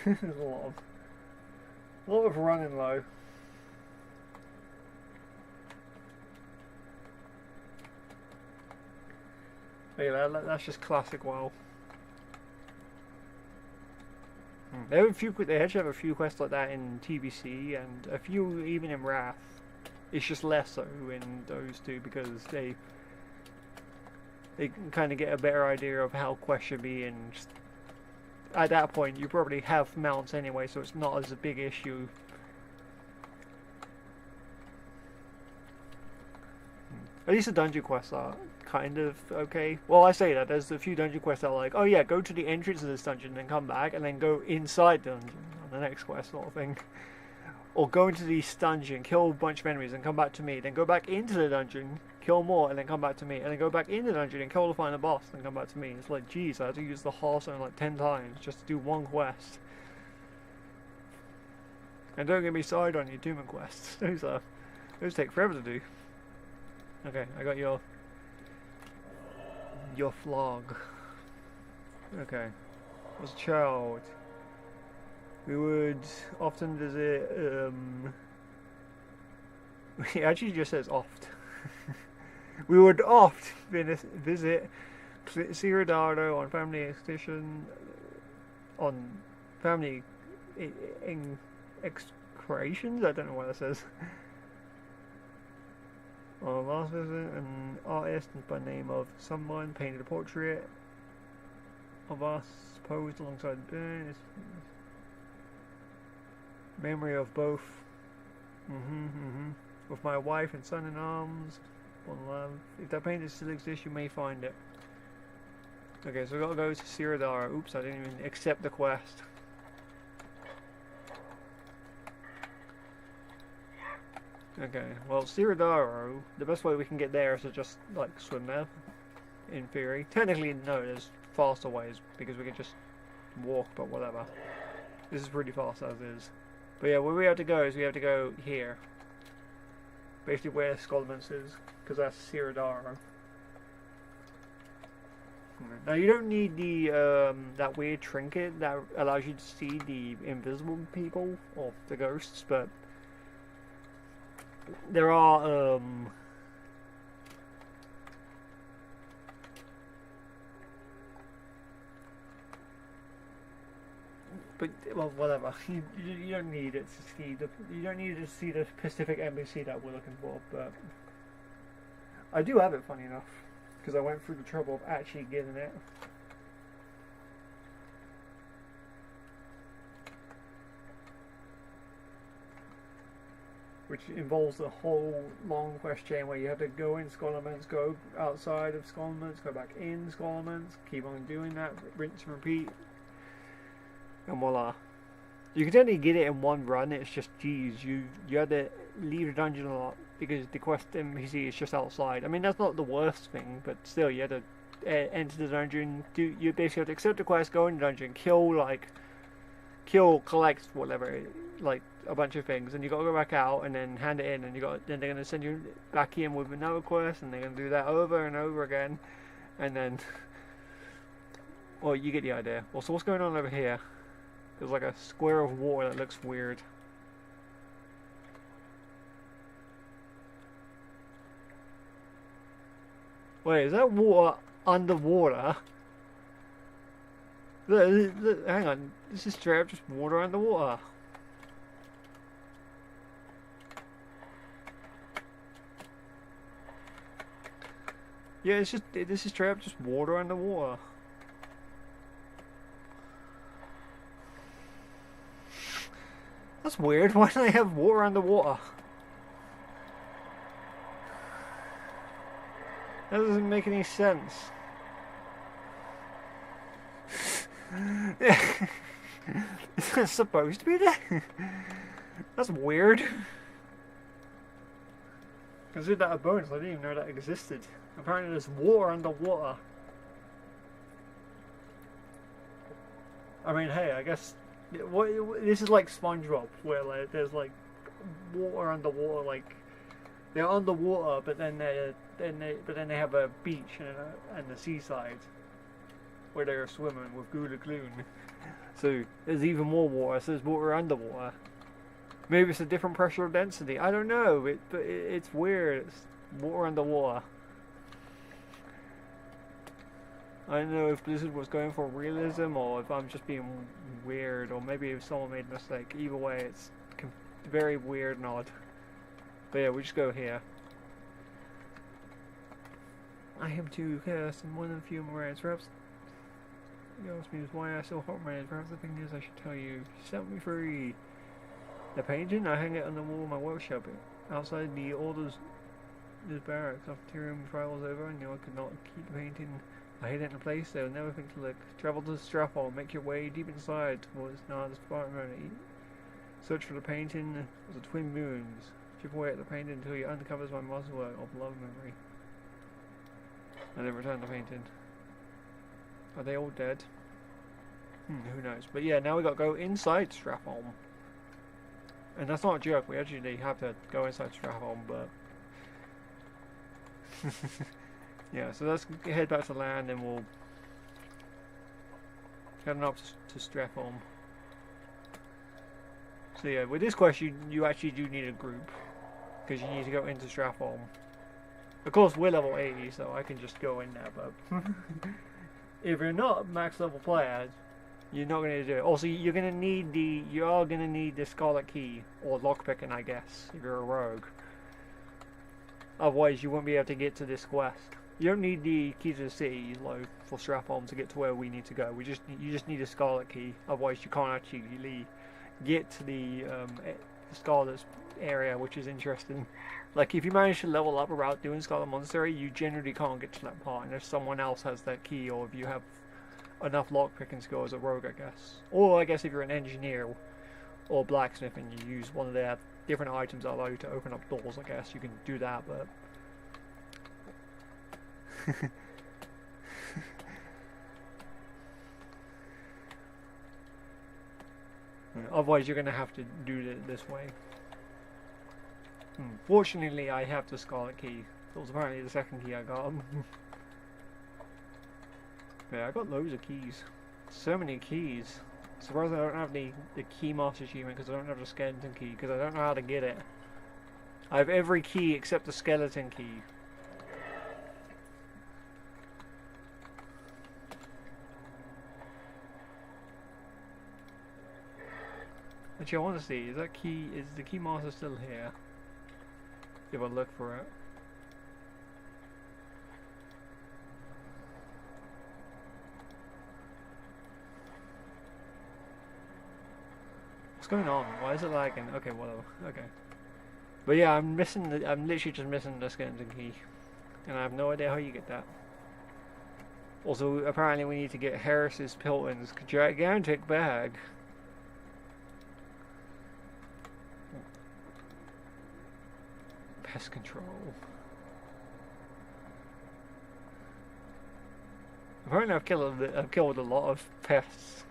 There's a lot of running low. Yeah, that's just classic WoW. They actually have a few quests like that in TBC and a few even in Wrath. It's just less so in those two because they kind of get a better idea of how quests should be, and just, at that point you probably have mounts anyway, so it's not as a big issue. At least the dungeon quests are kind of okay. Well, I say that, there's a few dungeon quests that are like, oh yeah, go to the entrance of this dungeon, then come back, and then go inside the dungeon on the next quest sort of thing. Or go into this dungeon, kill a bunch of enemies, and come back to me, then go back into the dungeon, kill more, and then come back to me, and then go back into the dungeon and kill the final boss, and come back to me. It's like, geez, I had to use the Hearthstone like 10 times just to do one quest. And don't get me started on your Doom quests. Those take forever to do. Okay, I got your flog. Okay. As a child, we would often visit, it actually just says oft. We would oft visit Ciridaro on family expedition, on family excursions? I don't know what that says. On our last visit, an artist by the name of someone painted a portrait of us posed alongside the burn. Memory of both. With my wife and son in arms. One love. If that painting still exists, you may find it. Okay, so we gotta go to Ciridaro. Oops, I didn't even accept the quest. Okay, well, Ciridaro, the best way we can get there is to just, like, swim there, in theory. Technically, no, there's faster ways, because we can just walk, but whatever. This is pretty fast as is. But yeah, where we have to go is we have to go here. Basically where Skullman's is, because that's Ciridaro. Now you don't need the, that weird trinket that allows you to see the invisible people, or the ghosts, but there are, but well, whatever. You don't need it to see the specific NPC that we're looking for. But I do have it, funny enough, because I went through the trouble of actually getting it. Which involves a whole long quest chain where you have to go in Skullman's, go outside of Skullman's, go back in Skullman's, keep on doing that, rinse and repeat, and voila. You can only get it in one run. It's just, geez, you had to leave the dungeon a lot because the quest NPC is just outside. I mean, that's not the worst thing, but still, you had to enter the dungeon. You basically have to accept the quest, go in the dungeon, collect whatever, like a bunch of things, and you got to go back out and then hand it in, and then they're gonna send you back in with another quest, and they're gonna do that over and over again, and then, well, you get the idea. Well, so what's going on over here? There's like a square of water that looks weird. Wait, is that water underwater? Look, hang on, this is straight up just water underwater. Yeah, this is straight up just water underwater. That's weird. Why do they have water underwater? That doesn't make any sense. Is that supposed to be there? That's weird. Consider that a bonus. I didn't even know that existed. Apparently there's water underwater. I mean, hey, I guess this is like SpongeBob, where like there's like water underwater, like they're underwater, but then they have a beach and the seaside where they're swimming with Gula Gloon. So there's even more water. So there's water underwater. Maybe it's a different pressure density. I don't know. It's weird. It's water underwater. I don't know if Blizzard was going for realism or if I'm just being weird, or maybe if someone made a mistake. Either way, it's very weird and odd. But yeah, we just go here. I am too cursed and one of the few Mariah's reps. You asked me why I still hot Mariah's reps. The thing is, I should tell you, set me free. The painting, I hang it on the wall of my workshop. Outside the orders, this barracks. After Tirion trial was over, I knew I could not keep the painting. I hid it in a place they would never think to look. Travel to the Strathall, make your way deep inside towards Nard's apartment. Search for the painting of the twin moons. Chip away at the painting until you uncovers my mausoleum of love memory. And then return the painting. Are they all dead? Who knows? But yeah, now we got to go inside Strathall. And that's not a joke, we actually have to go inside Strathall, but... yeah, so let's head back to land and we'll... head on up to Strathall. So yeah, with this quest you actually do need a group. Because you need to go into Strathall. Of course we're level 80, so I can just go in there, but... if you're not max level player, you're not going to do it. Also, you are going to need the Scarlet Key, or lockpicking, I guess, if you're a rogue. Otherwise, you won't be able to get to this quest. You don't need the key to the city, like, for Strathall to get to where we need to go. You just need a Scarlet Key. Otherwise, you can't actually get to the Scarlet's area, which is interesting. Like, if you manage to level up without doing Scarlet Monastery, you generally can't get to that part unless someone else has that key, or if you have enough lockpicking skill as a rogue, I guess. Or I guess if you're an engineer or blacksmith and you use one of their different items that allow you to open up doors, I guess you can do that, but... otherwise you're going to have to do it this way. Fortunately I have the Scarlet Key. That was apparently the second key I got. Yeah, I got loads of keys. So many keys. Surprised I don't have the Key Master achievement because I don't have the Skeleton Key because I don't know how to get it. I have every key except the Skeleton Key. Actually, I want to see, is the Key Master still here? If I look for it. What's going on? Why is it lagging? Okay, whatever. Okay. But yeah, I'm literally just missing the Skeleton Key. And I have no idea how you get that. Also, apparently we need to get Harris's Pilton's gigantic bag. Pest control. Apparently I've killed a lot of pests.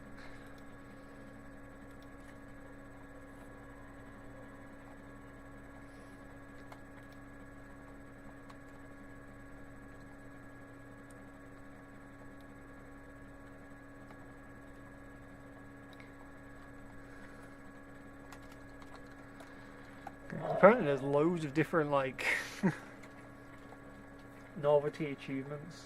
Apparently there's loads of different, like, novelty achievements.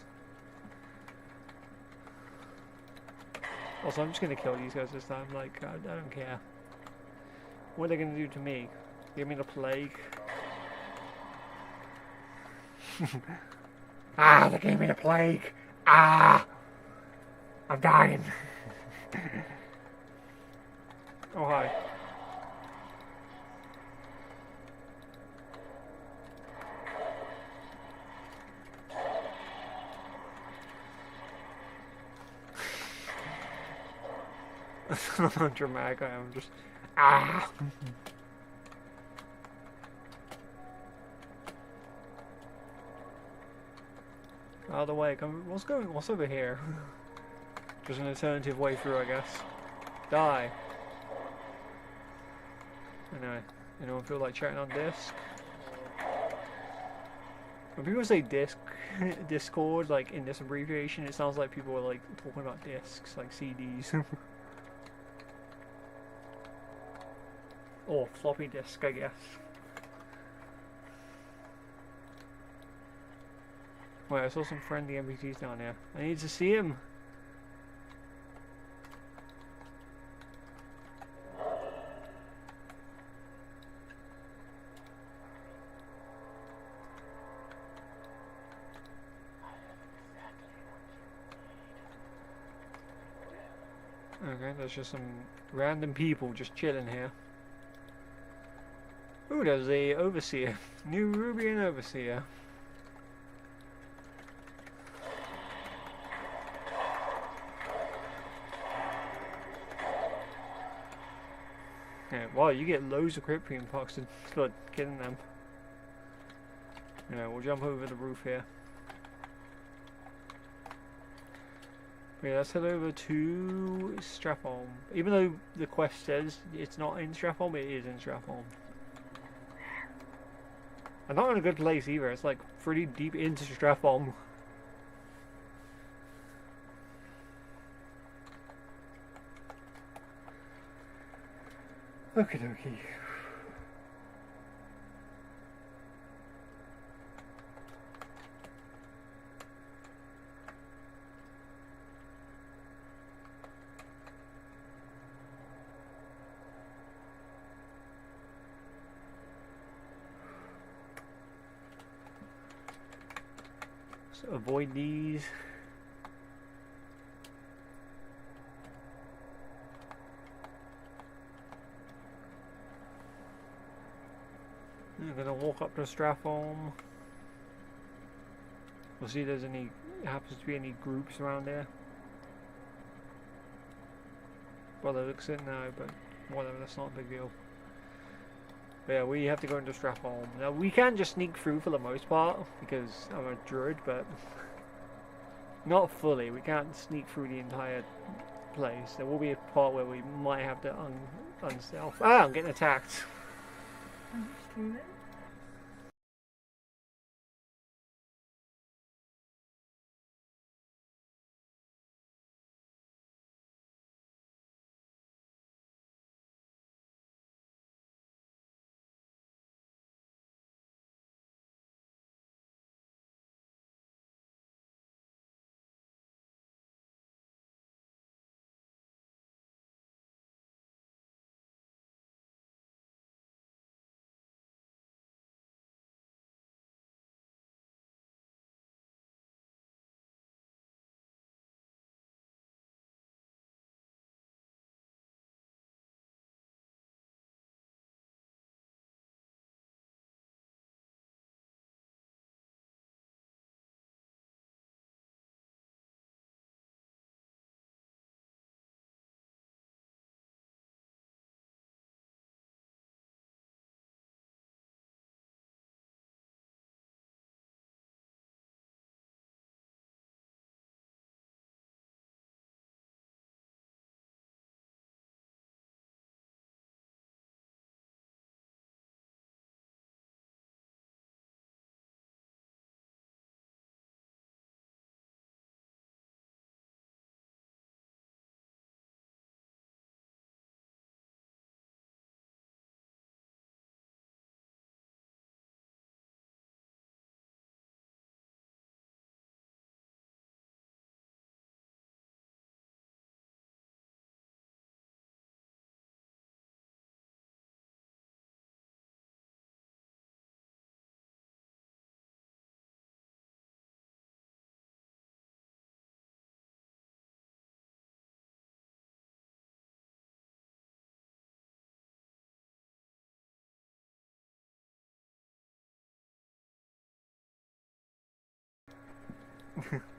Also, I'm just gonna kill these guys this time, like, I don't care. What are they gonna do to me? Give me the plague? Ah, they gave me the plague! Ah! I'm dying! Oh, hi. How dramatic I am. Just ah. Out of the way. Come. What's going? What's over here? Just an alternative way through, I guess. Die. Anyway, anyone feel like chatting on disc? When people say disc, Discord, like in this abbreviation, it sounds like people are like talking about discs, like CDs. Or floppy disk, I guess. Wait, I saw some friendly NPCs down here. I need to see him. Okay, there's just some random people just chilling here. Ooh, there's a overseer. New Rubian overseer. Yeah, wow, you get loads of Cryptian pox for killing them. Yeah, we'll jump over the roof here. Yeah, let's head over to Stratholme. Even though the quest says it's not in Stratholme, it is in Stratholme. I'm not in a good place either. It's like pretty deep into Stratholme. Okie dokie. So avoid these. I'm gonna walk up to Stratholme. We'll see if there's any happens to be any groups around there. Well, it looks it now, but whatever, that's not a big deal. But yeah, we have to go into Stratholme. Now, we can just sneak through for the most part, because I'm a druid, but not fully. We can't sneak through the entire place. There will be a part where we might have to unstealth. Ah, I'm getting attacked.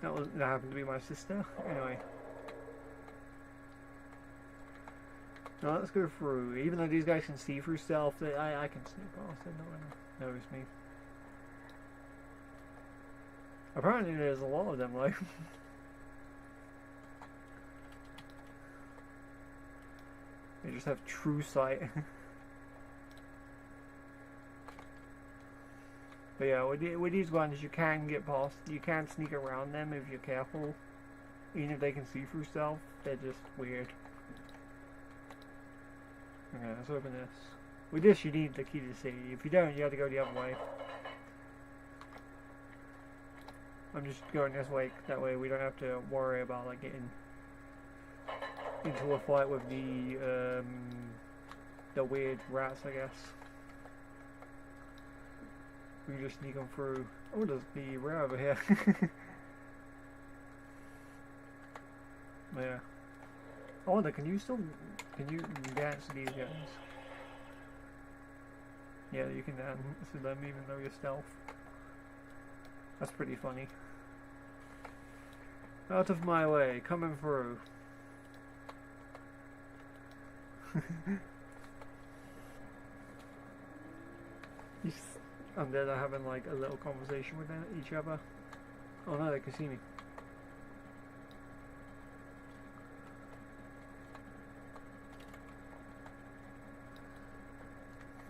That happened to be my sister. Anyway. Now let's go through. Even though these guys can see through stealth, I can sneak past. They're not gonna notice me. Apparently there's a lot of them, like. They just have true sight. But yeah, with these ones, you can get past. You can sneak around them if you're careful. Even if they can see through stealth, they're just weird. Okay, let's open this. With this, you need the key to the city. If you don't, you have to go the other way. I'm just going this way. That way, we don't have to worry about like getting into a fight with the weird rats, I guess. We can just sneak them through. Oh, there's the rat over here. Yeah. I wonder, can you dance to these guys? Yeah, you can dance to them even though you're stealth. That's pretty funny. Out of my way, coming through. These undead are having like a little conversation with each other. Oh no, they can see me.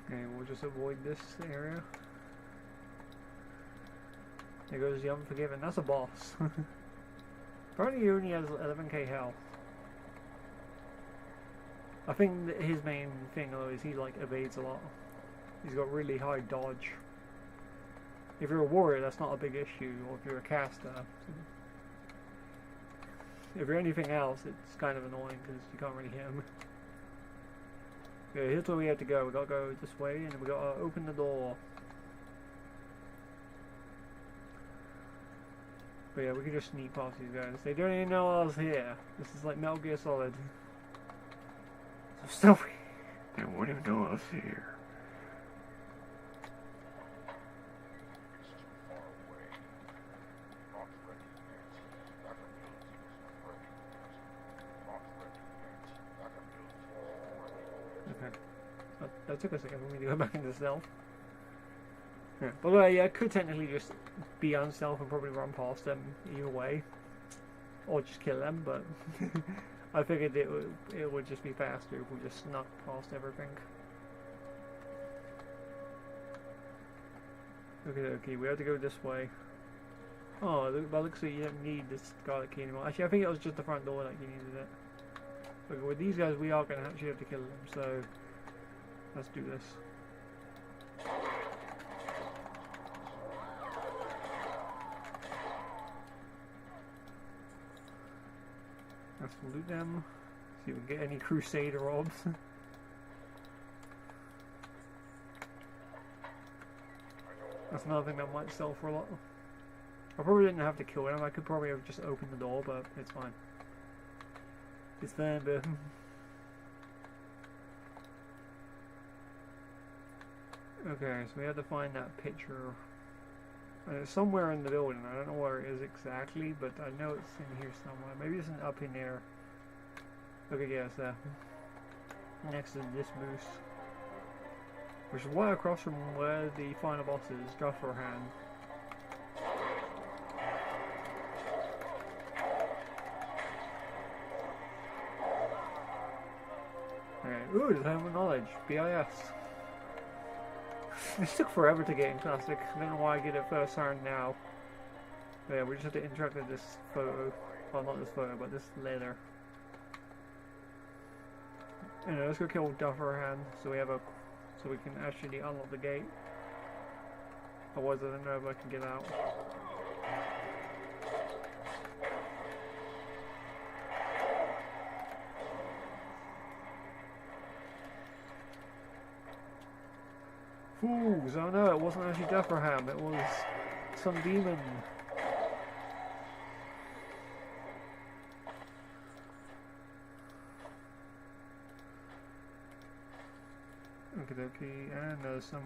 Okay, we'll just avoid this area. There goes the Unforgiven. That's a boss. Apparently he only has 11k health. I think that his main thing though is he like evades a lot. He's got really high dodge. If you're a warrior, that's not a big issue, or if you're a caster. If you're anything else, it's kind of annoying because you can't really hit him. Okay, here's where we have to go. We gotta go this way, and we gotta open the door. But yeah, we can just sneak past these guys. They don't even know I was here. This is like Metal Gear Solid. So they won't even know I was here. Okay. That took a second for me to go back into stealth. Yeah. But yeah, I could technically just be unstealth and probably run past them either way. Or just kill them, but I figured it would just be faster if we just snuck past everything. Okay, we have to go this way. Oh, but looks like you don't need this garlic key anymore. Actually, I think it was just the front door that you needed it. Okay, with these guys, we are going to actually have to kill them, so let's do this. Let's loot them. See if we can get any Crusader orbs. That's another thing that might sell for a lot. I probably didn't have to kill them. I could probably have just opened the door, but it's fine. It's there, but okay, so we have to find that picture. And it's somewhere in the building. I don't know where it is exactly, but I know it's in here somewhere. Maybe it's up in there. Okay, yeah, it's there. Next to this boost. Which is right across from where the final boss is, Dufferhand. Okay, ooh, there's Home of Knowledge, BIS. This took forever to get in Classic. I don't know why I get it first turn now. But yeah, we just have to interact with this photo. Well, not this photo, but this letter. Anyway, let's go kill Dufferhand so we can actually unlock the gate. Otherwise, I don't know if I can get out. Fools! Oh no, it wasn't actually Dufferham, it was some demon. Okie dokie, and there's some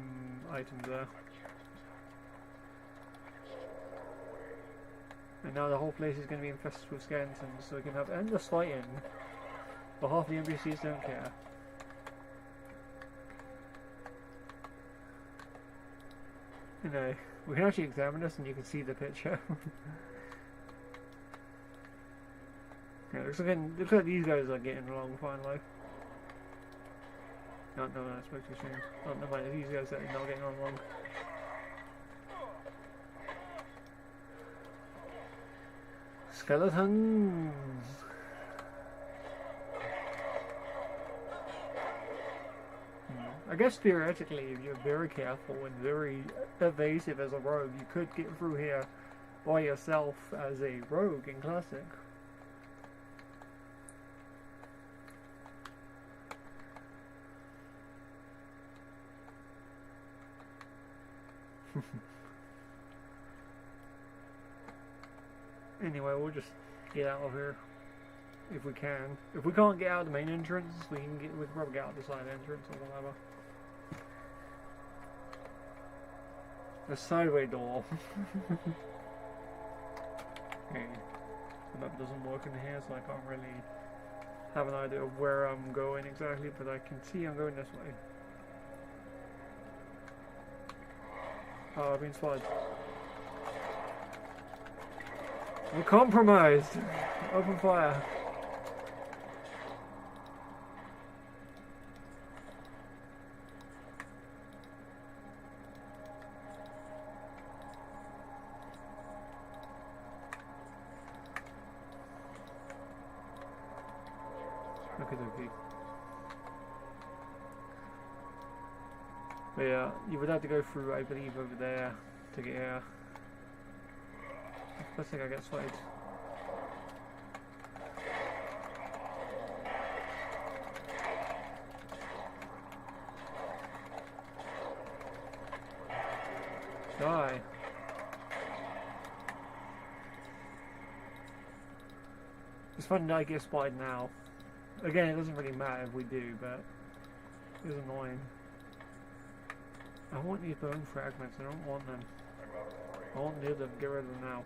items there. And now the whole place is going to be infested with skeletons, so we can have endless fighting. But half the NPCs don't care. You know, we can actually examine this and you can see the picture. Yeah, looks like these guys are getting along finally. No, I spoke too soon. Oh, never mind, these guys are not getting along. Skeletons! I guess theoretically, if you're very careful and very evasive as a rogue, you could get through here by yourself as a rogue in Classic. Anyway, we'll just get out of here if we can. If we can't get out the main entrance, we can probably get out the side entrance or whatever. The sideway door. Okay. The map doesn't work in here, so I can't really have an idea of where I'm going exactly, but I can see I'm going this way. Oh, I've been spotted. We're compromised! Open fire. Okay, okay. But yeah, you would have to go through, I believe, over there to get here. I think I get spotted. Die. It's funny that I get spotted now. Again, it doesn't really matter if we do, but it's annoying. I want these bone fragments, I don't want them. I won't need them, get rid of them now.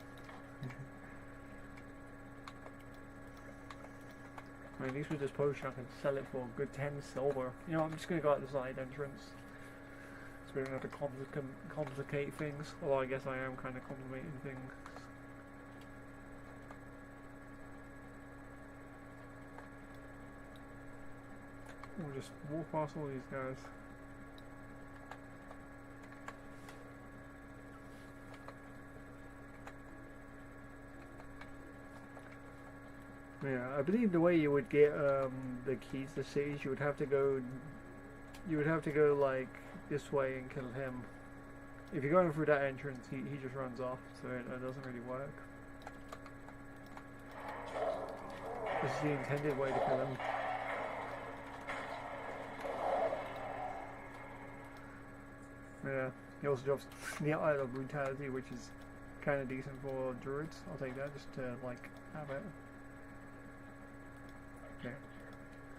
I mean, at least with this potion I can sell it for a good 10 silver. You know, I'm just going to go out the side entrance. So we don't have to complicate things. Although I guess I am kind of complicating things. We'll just walk past all these guys. Yeah, I believe the way you would get the keys to cities, you would have to go like this way and kill him. If you're going through that entrance, he just runs off, so it doesn't really work. This is the intended way to kill him. Yeah, he also drops the Isle of Brutality, which is kind of decent for druids. I'll take that just to like have it. Okay.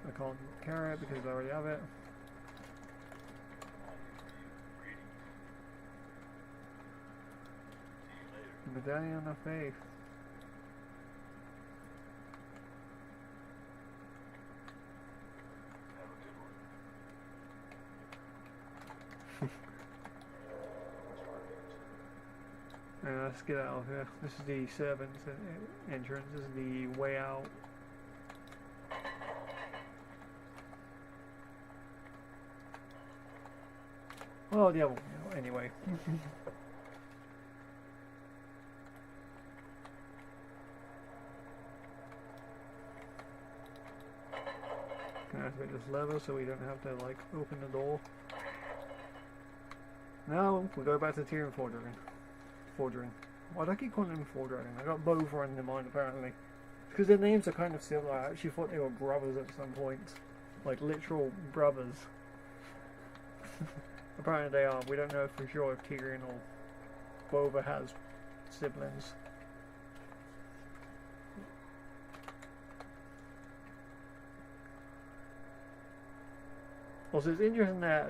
I can't carry it because I already have it. Medallion of Faith. Let's get out of here. This is the servants' entrance. This is the way out. Well, yeah, anyway. Gonna activate this lever so we don't have to, like, open the door. Now, we go back to Tirion Fordring. Why do I keep calling him Fordring? I got both running in mind, apparently. Because their names are kind of similar. I actually thought they were brothers at some point. Like, literal brothers. Apparently they are. We don't know for sure if Tirion or Bova has siblings. Also, it's interesting that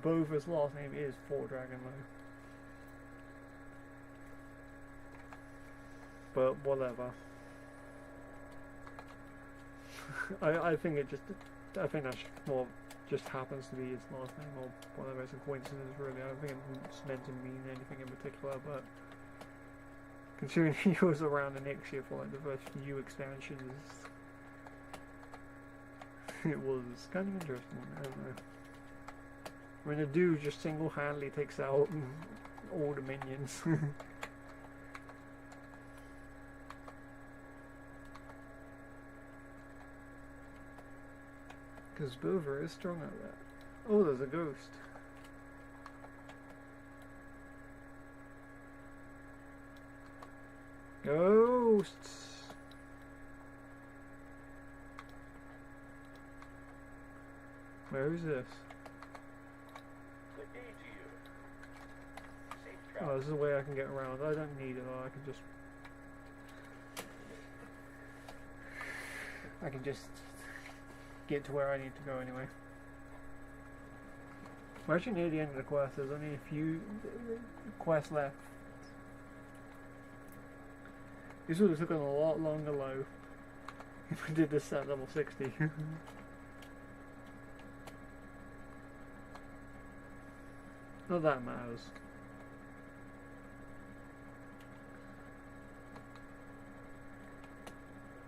Bova's last name is Fordragon, though. But whatever. I think that's more just happens to be its last name or whatever. It's a coincidence, really. I don't think it's meant to mean anything in particular, but considering he was around the next year for like the first few expansions, it was kind of interesting. I don't know. I mean, the dude just single-handedly takes out all the minions. Because Bover is strong at that. Oh, there's a ghost. Ghosts! Where is this? Oh, this is a way I can get around. I don't need it, I can just get to where I need to go anyway. We're actually near the end of the quest. There's only a few quests left. This would have taken a lot longer though if we did this at level 60. Not that matters.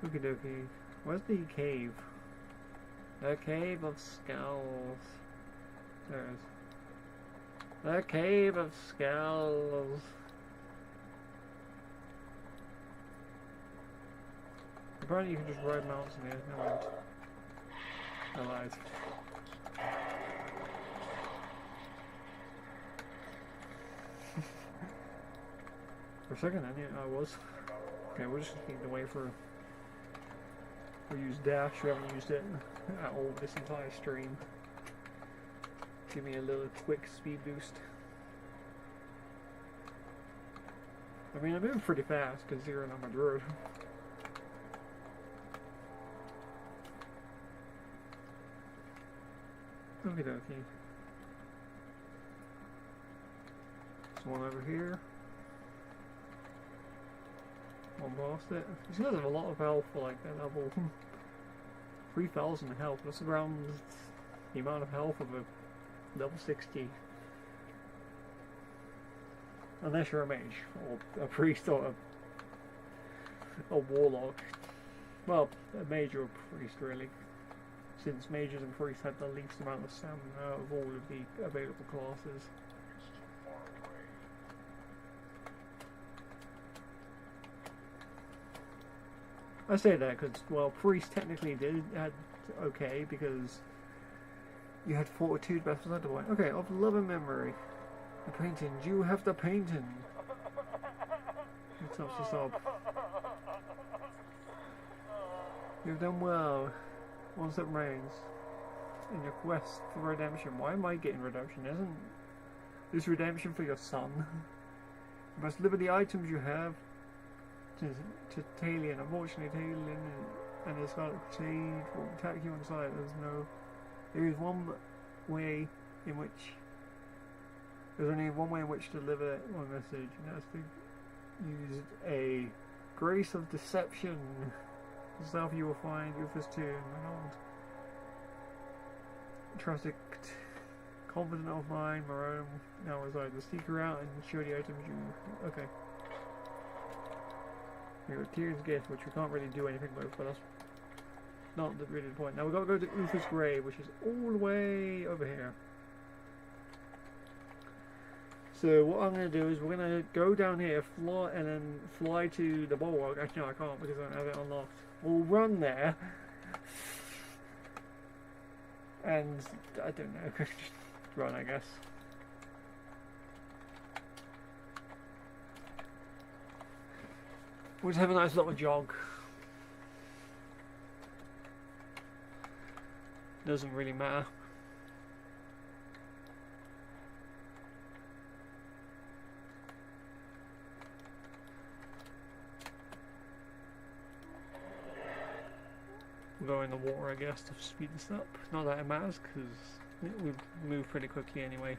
Okie dokie. Where's the cave? The Cave of Skulls. There it is. The Cave of Skulls. Apparently you can just ride mounts in here. No one. I lied. For a second, I was. Okay, we're just need to wait for. We use dash. We haven't used it at all this entire stream. Give me a little quick speed boost. I mean, I'm moving pretty fast considering I'm a druid. Okie dokie. There's one over here. One past it. These guys have a lot of health for like their level. 3,000 health. That's around the amount of health of a level 60. Unless you're a mage, or a priest, or a warlock. Well, a mage or a priest, really. Since mages and priests have the least amount of stamina of all of the available classes. I say that because, well, priest technically had okay because you had fortitude, but that's the point. Okay, of love and memory. The painting. Do you have the painting? It stops us up. You've done well. One step remains. In your quest for redemption. Why am I getting redemption? Isn't this redemption for your son? You must deliver the items you have to Tirion. Unfortunately, Tirion and his Scarlet Crusade will attack you on sight. There is one way in which there's only one way in which to deliver one message, and that's to use a grace of deception. Yourself you will find with this tomb, and old trusted confidant of mine, Marone, now resides. The seeker out and show the items you. Okay. We got Tyrion's gift, which we can't really do anything with, but that's not really the point. Now we've got to go to Uther's grave, which is all the way over here. So what I'm going to do is we're going to go down here, fly, and then fly to the bulwark. Actually, no, I can't because I don't have it unlocked. We'll run there, and I don't know, just run, I guess. We'll just have a nice little jog. Doesn't really matter. We'll go in the water, I guess, to speed this up. Not that it matters, because we move pretty quickly anyway.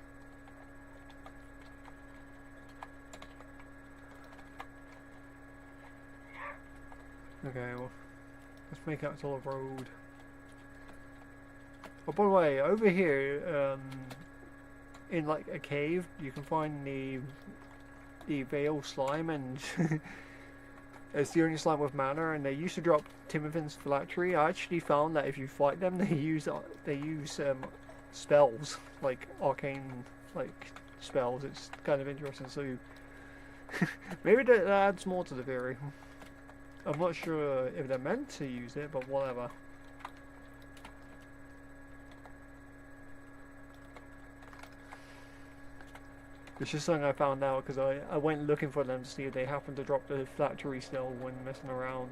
Okay, well, let's make out to a road. Oh, by the way, over here, in like a cave, you can find the veil slime, and it's the only slime with mana. And they used to drop Timothy's phylactery. I actually found that if you fight them, they use spells, like arcane like spells. It's kind of interesting. So maybe that adds more to the theory. I'm not sure if they're meant to use it, but whatever. It's just something I found out because I went looking for them to see if they happened to drop the phylactery still when messing around.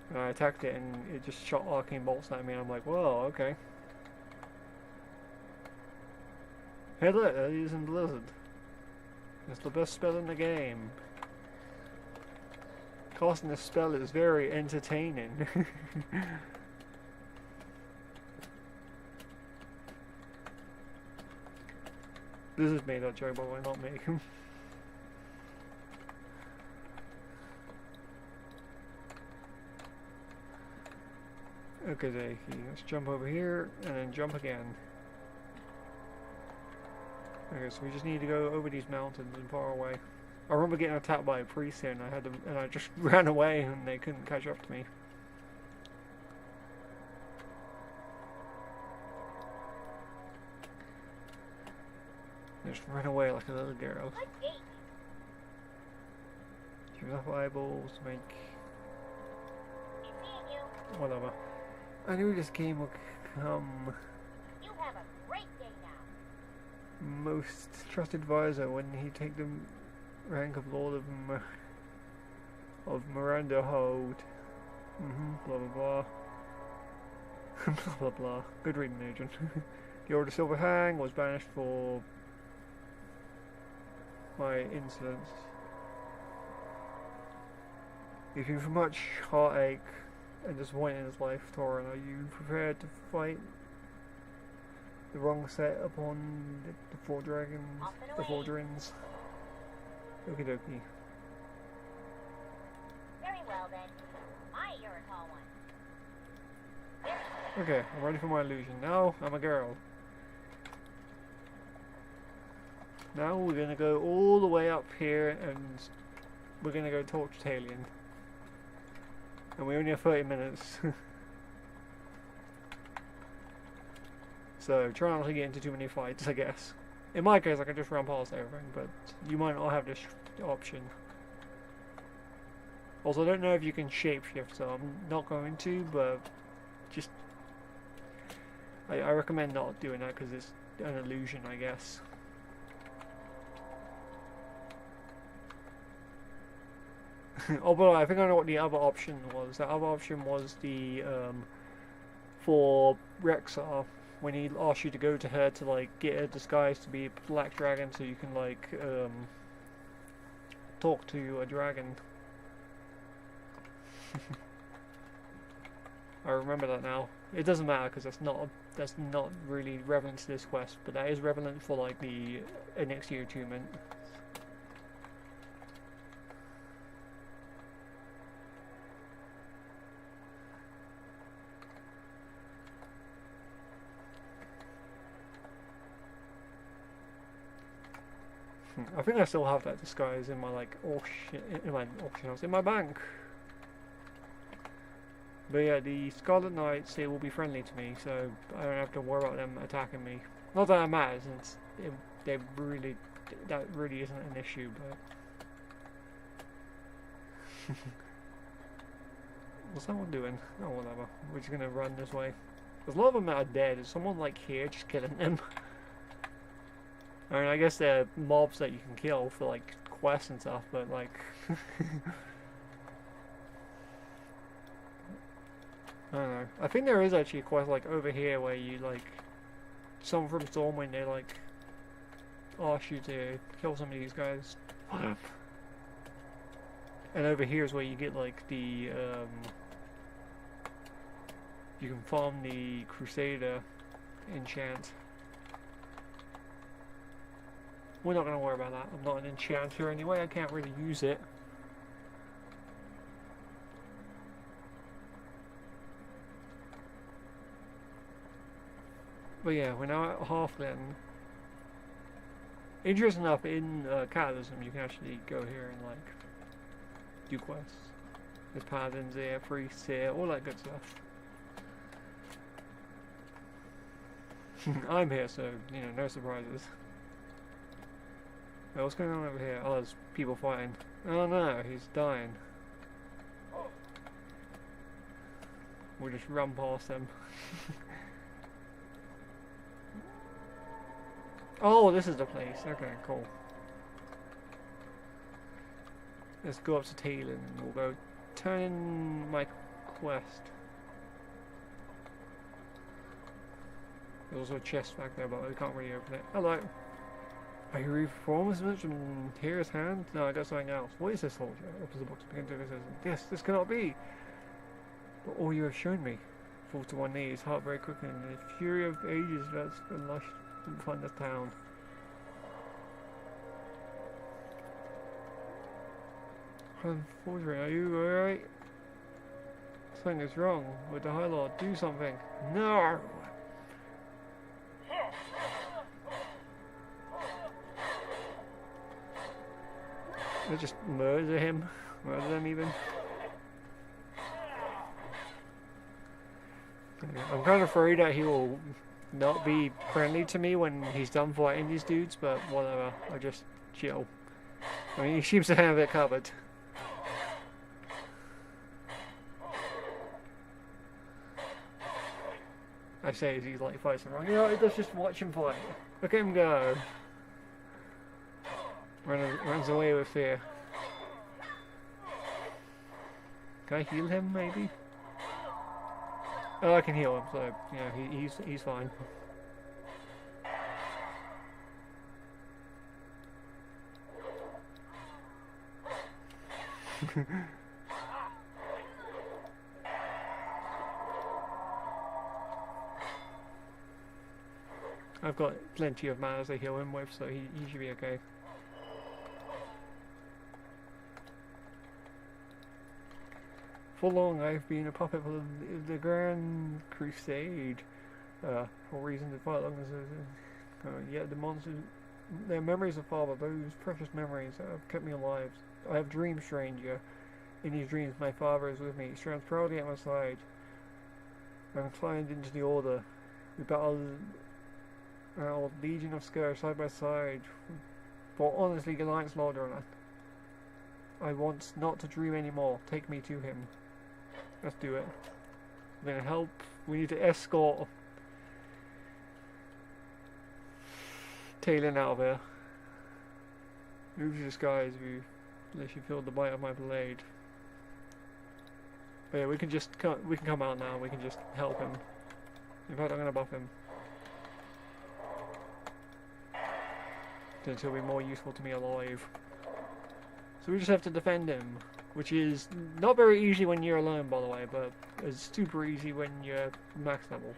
And I attacked it and it just shot arcane bolts at me, and I'm like, whoa, okay. Hey look, they're using Blizzard. It's the best spell in the game. Casting this spell is very entertaining. Blizzard made that joke, but why not make him? Okay, Dakey, let's jump over here and then jump again. Okay, so we just need to go over these mountains and far away. I remember getting attacked by a priest here, and I just ran away, and they couldn't catch up to me. I just ran away like a little girl. Use enough eyeballs to make whatever. I knew this game would come. You have a great day now. Most trusted advisor when he take the rank of Lord of Miranda Hold. Blah blah blah. Blah blah blah. Good reading, agent. The Order of Silver Hang was banished for my insolence. If you've much heartache and disappointment in his life, Tauren, are you prepared to fight the wrong set upon the four dragons, the Fordrings? Okie dokie. Very well then. You're a tall one. Okay, I'm ready for my illusion. Now I'm a girl. Now we're gonna go all the way up here and we're gonna go talk to Talion. And we only have 30 minutes. So try not to get into too many fights, I guess. In my case, I can just run past everything, but you might not have this option. Also, I don't know if you can shapeshift, so I'm not going to, but just... I recommend not doing that because it's an illusion, I guess. Oh, but I think I know what the other option was. The other option was the, for Rexar, when he asks you to go to her to, like, get her disguised to be a black dragon so you can, like, talk to a dragon. I remember that now. It doesn't matter because that's not really relevant to this quest, but that is relevant for, like, the next year attunement. I think I still have that disguise in my in my bank. But yeah, the Scarlet Knights, they will be friendly to me, so I don't have to worry about them attacking me. Not that it matters, since that really isn't an issue, but what's that one doing? Oh, whatever. We're just gonna run this way. There's a lot of them that are dead. Is someone like here just killing them? I mean, I guess they're mobs that you can kill for, like, quests and stuff, but, like... I don't know. I think there is actually a quest, like, over here where you, like... Someone from Stormwind, they, like... ask you to kill some of these guys. And over here is where you get, like, the, you can farm the Crusader enchant. We're not going to worry about that. I'm not an enchanter anyway, I can't really use it. But yeah, we're now at Halfglen. Interesting enough, in Catalysm, you can actually go here and like do quests. There's paladins here, priests here, all that good stuff. I'm here, so you know, no surprises. Wait, what's going on over here? Oh, there's people fighting. Oh no, he's dying. We'll just run past them. Oh, this is the place. Okay, cool. Let's go up to Talon and we'll go turn in my quest. There's also a chest back there, but we can't really open it. Hello. Are you ready for performance from Tira's hand? No, I got something else. What is this, soldier? Opens the box to begin to this. Yes, this cannot be. But all you have shown me. Fall to one knee, his heart very quick, and the fury of ages that's unleashed upon the town. Fordring, are you alright? Something is wrong with the High Lord. Do something. No! Let's just murder him. Murder them even. I'm kind of afraid that he will not be friendly to me when he's done fighting these dudes, but whatever. I'll just chill. I mean, he seems to have it covered. I say as he's like fighting wrong. You know, let's just watch him fight. Look at him go. Runs away with fear. Can I heal him, maybe? Oh, I can heal him, so yeah, he's fine. I've got plenty of mana to heal him with, so he should be okay. For long I've been a puppet for the Grand Crusade. For reasons far long as yet the monsters, their memories of father, those precious memories that have kept me alive. I have dreamed, stranger. In these dreams my father is with me. He stands proudly at my side. I'm climbed into the order. We battled our legion of scourge side by side. For honestly, Alliance Lord, I want not to dream anymore. Take me to him. Let's do it. We're gonna help. We need to escort Talon out of here. Move your disguise unless you feel the bite of my blade. But yeah, we can come out now. We can just help him. In fact, I'm gonna buff him. Since he'll be more useful to me alive. So we just have to defend him, which is not very easy when you're alone, by the way, but it's super easy when you're max level.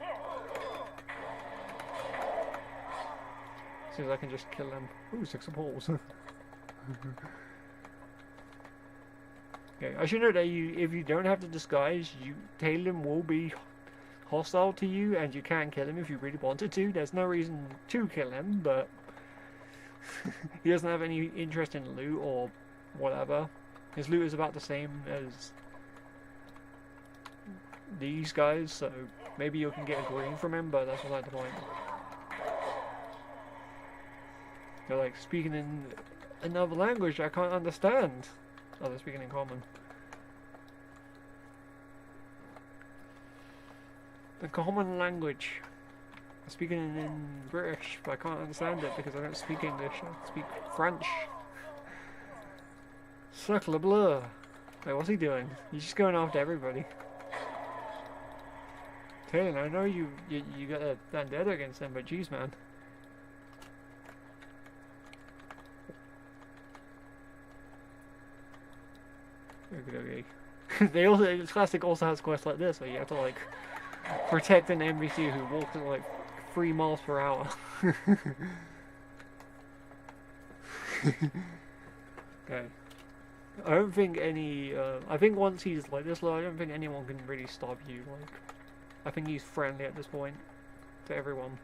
Seems I can just kill him. Ooh, 6 balls. Okay, I should note that if you don't have the disguise, Talon will be hostile to you, and you can kill him if you really wanted to. There's no reason to kill him, but he doesn't have any interest in loot or whatever. His loot is about the same as these guys, so maybe you can get a green from him, but that's beside the point. They're like speaking in another language I can't understand. Oh, they're speaking in common. The common language. I'm speaking in British, but I can't understand it because I don't speak English. I speak French. Sacre bleu. Wait, what's he doing? He's just going after everybody. Talon, I know you got a vendetta against him, but jeez, man. Okay. They also, Classic also has quests like this, where you have to like protect an NPC who walks at like 3 miles per hour. Okay. I don't think I think once he's like this low, I don't think anyone can really stop you. Like, I think he's friendly at this point to everyone.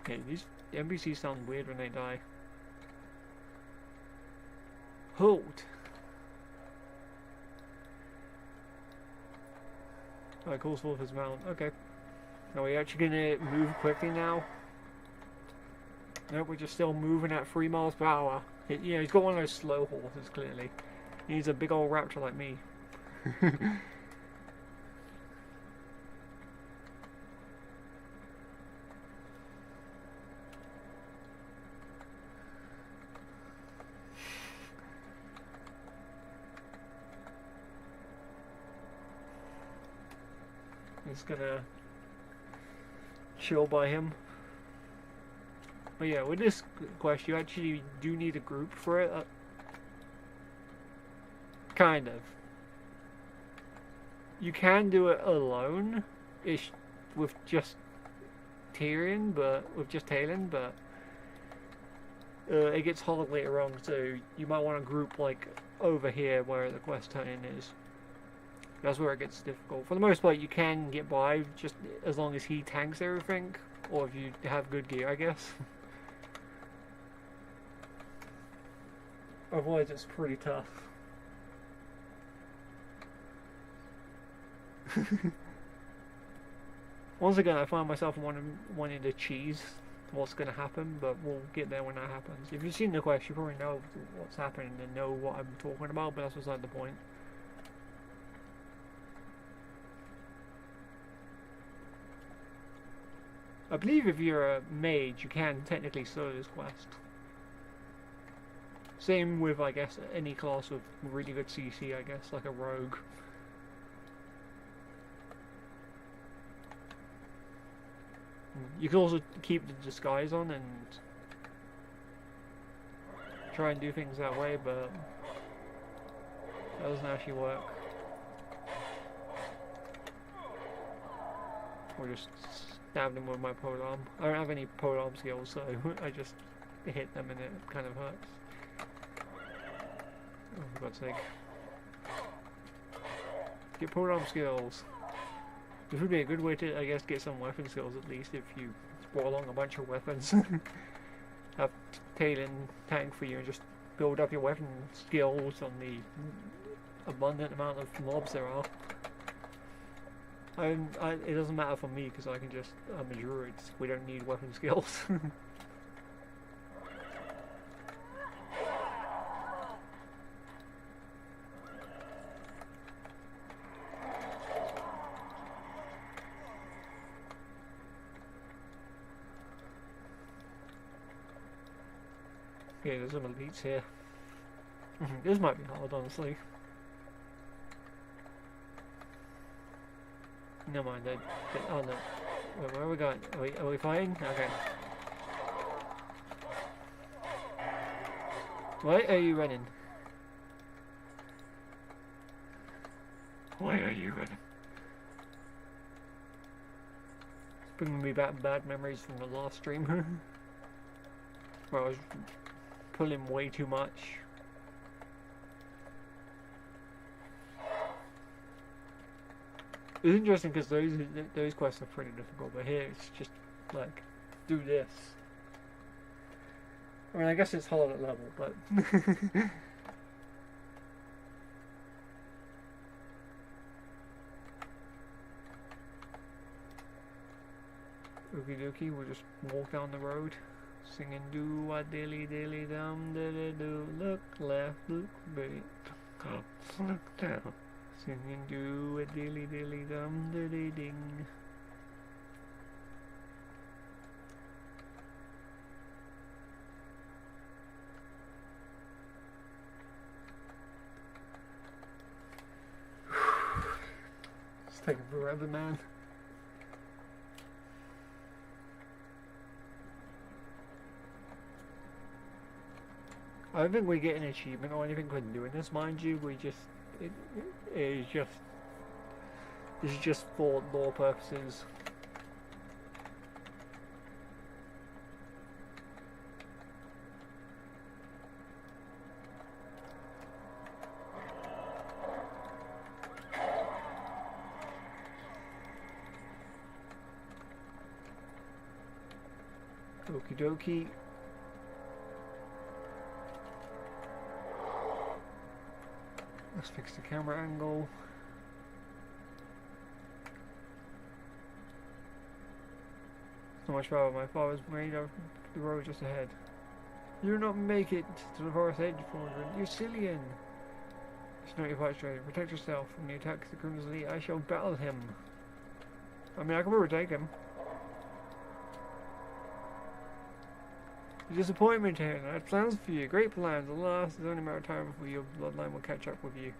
Okay, these NPCs sound weird when they die. Hold! Alright, calls forth his mount. Okay. Are we actually gonna move quickly now? Nope, we're just still moving at 3 miles per hour. You know, he's got one of those slow horses, clearly. He needs a big old raptor like me. Just gonna chill by him. But yeah, with this quest, you actually do need a group for it. Kind of. You can do it alone, ish, with just Tirion, but it gets hard later on. So you might want to group like over here where the quest turn-in is. That's where it gets difficult. For the most part, you can get by just as long as he tanks everything, or if you have good gear, I guess. Otherwise, it's pretty tough. Once again, I find myself wanting to cheese what's going to happen, but we'll get there when that happens. If you've seen the quest, you probably know what's happening and know what I'm talking about, but that's beside the point. I believe if you're a mage, you can technically solo this quest. Same with, I guess, any class with really good CC, I guess, like a rogue. You can also keep the disguise on and try and do things that way, but that doesn't actually work. Or just stab them with my polearm. I don't have any polearm skills, so I just hit them and it kind of hurts. Oh, for God's sake. Get polearm skills. This would be a good way to, I guess, get some weapon skills at least if you brought along a bunch of weapons. Have Talon tank for you and just build up your weapon skills on the abundant amount of mobs there are. It doesn't matter for me because I can just, I'm a druid, we don't need weapon skills. Okay, there's some elites here. This might be hard, honestly. Never mind, oh no. Wait, where are we going? Are we fighting? Okay. Why are you running? Why are you running? It's bringing me back bad memories from the last stream. Where I was pulling way too much. It's interesting because those quests are pretty difficult, but here it's just like, do this. I mean, I guess it's hard at level, but... Okie dokie, we'll just walk down the road, singing do a dilly dilly dum dilly do, look left, look right, look down. Singing do a dilly dilly dum dilly ding. It's taking forever, man. I don't think we get an achievement or anything for doing this, mind you. We just it's just for lore purposes. Okie dokie. Let's fix the camera angle. So much power. My father's made of the road just ahead. You do not make it to the forest edge, Fordring. You're Cillian. It's not your fight straight. Protect yourself from the attacks of the criminal's elite. I shall battle him. I mean, I can probably take him. The disappointment here. I had plans for you. Great plans. Alas, it's only a matter of time before your bloodline will catch up with you.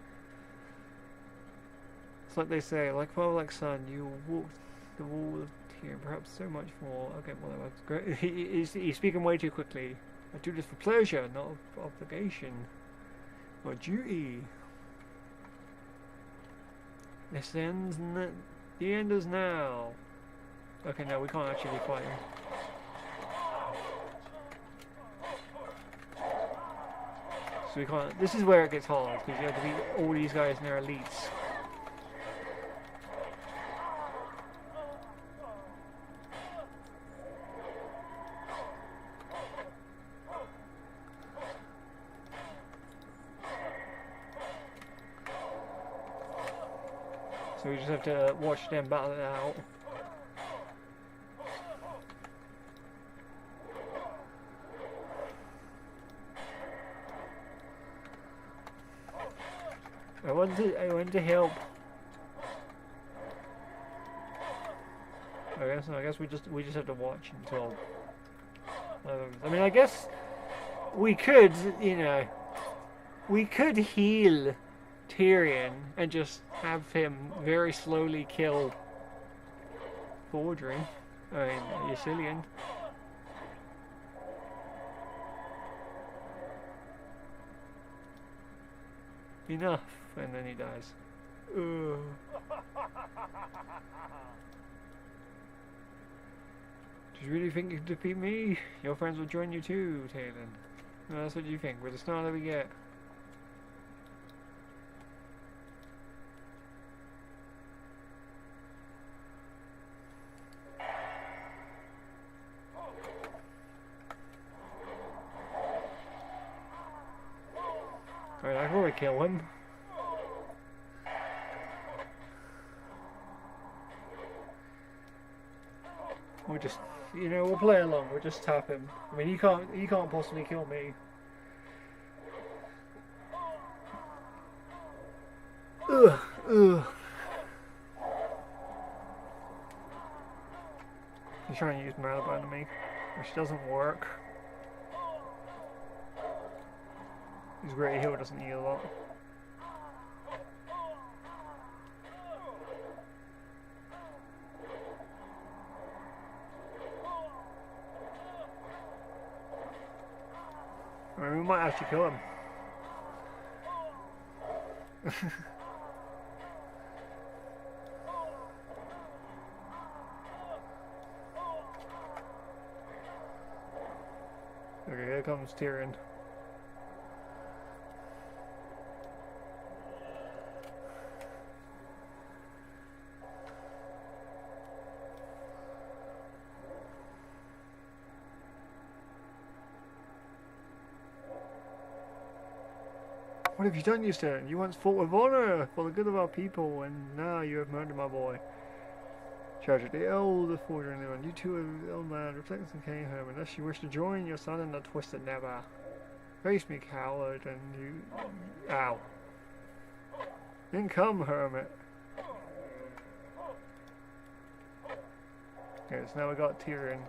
It's like they say, like father, like son, you will walk the wall of tear, and perhaps so much more. Okay, well, that's great. He's speaking way too quickly. I do this for pleasure, not obligation. Or duty. This ends the end is now. Okay, no, we can't actually fight him. So we can't. This is where it gets hard because you have to beat all these guys and their elites. So we just have to watch them battle it out. I want to help. I guess we just have to watch until. I mean, I guess we could, you know, we could heal Tirion and just have him very slowly kill Fordring. I mean, Cillian. Enough, and then he dies. Ugh. Do you really think you can defeat me? Your friends will join you too, Tirion. No, that's what you think. With the star that we get. Alright, I can probably kill him. We'll just, you know, we'll play along. We'll just tap him. I mean, he can't possibly kill me. Ugh, ugh. He's trying to use Malaband on me, which doesn't work. His great heal doesn't heal a lot. I mean, we might actually kill him. Okay, here comes Tirion. What have you done, Euston? You once fought with honor for the good of our people, and now you have murdered my boy. Tragic, the elder Fordring, you two are the old man, reflects and came home, unless you wish to join your son in the twisted never. Face me, coward, and you... Ow. Then come, hermit. Okay, so now we got Tirion.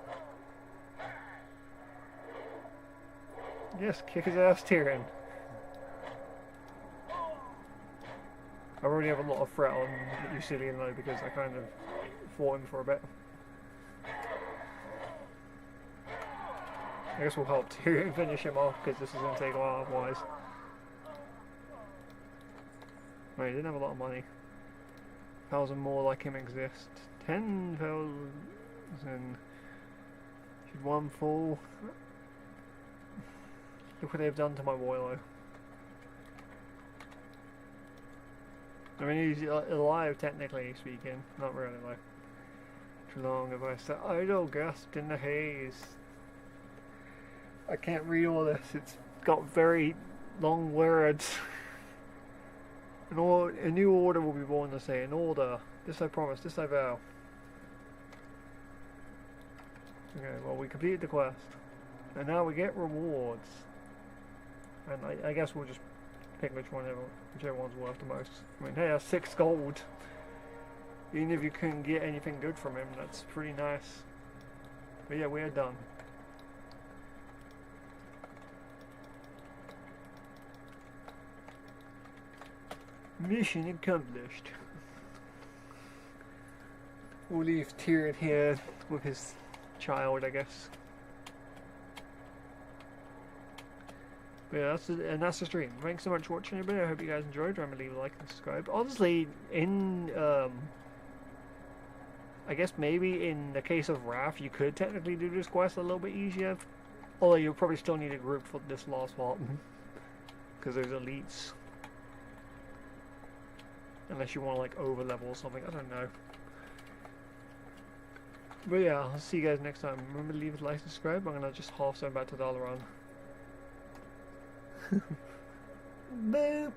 Yes, kick his ass, Tirion. I already have a lot of threat on Cillian though because I kind of fought him for a bit. I guess we'll help Tirion finish him off because this is going to take a while otherwise. Wait, he didn't have a lot of money. 1,000 more like him exist. 10,000. Should one fall? Look what they've done to my Woilo. I mean, he's alive, technically speaking. Not really, like. Too long have I sat idle, gasped in the haze. I can't read all this. It's got very long words. A new order will be born, to say. An order. This I promise, this I vow. Okay, well, we completed the quest. And now we get rewards. And I guess we'll just pick whichever one's worth the most. I mean, hey, that's 6 gold. Even if you couldn't get anything good from him, that's pretty nice. But yeah, we are done. Mission accomplished. We'll leave Tirion here with his child, I guess. But yeah, that's the stream. Thanks so much for watching, everybody. I hope you guys enjoyed. Remember to leave a like and subscribe. Honestly, I guess maybe in the case of Wrath, you could technically do this quest a little bit easier. Although you'll probably still need a group for this last part. Because there's elites. Unless you want to like over level or something, I don't know. But yeah, I'll see you guys next time. Remember to leave a like and subscribe. I'm gonna just half send back to Dalaran. Boop!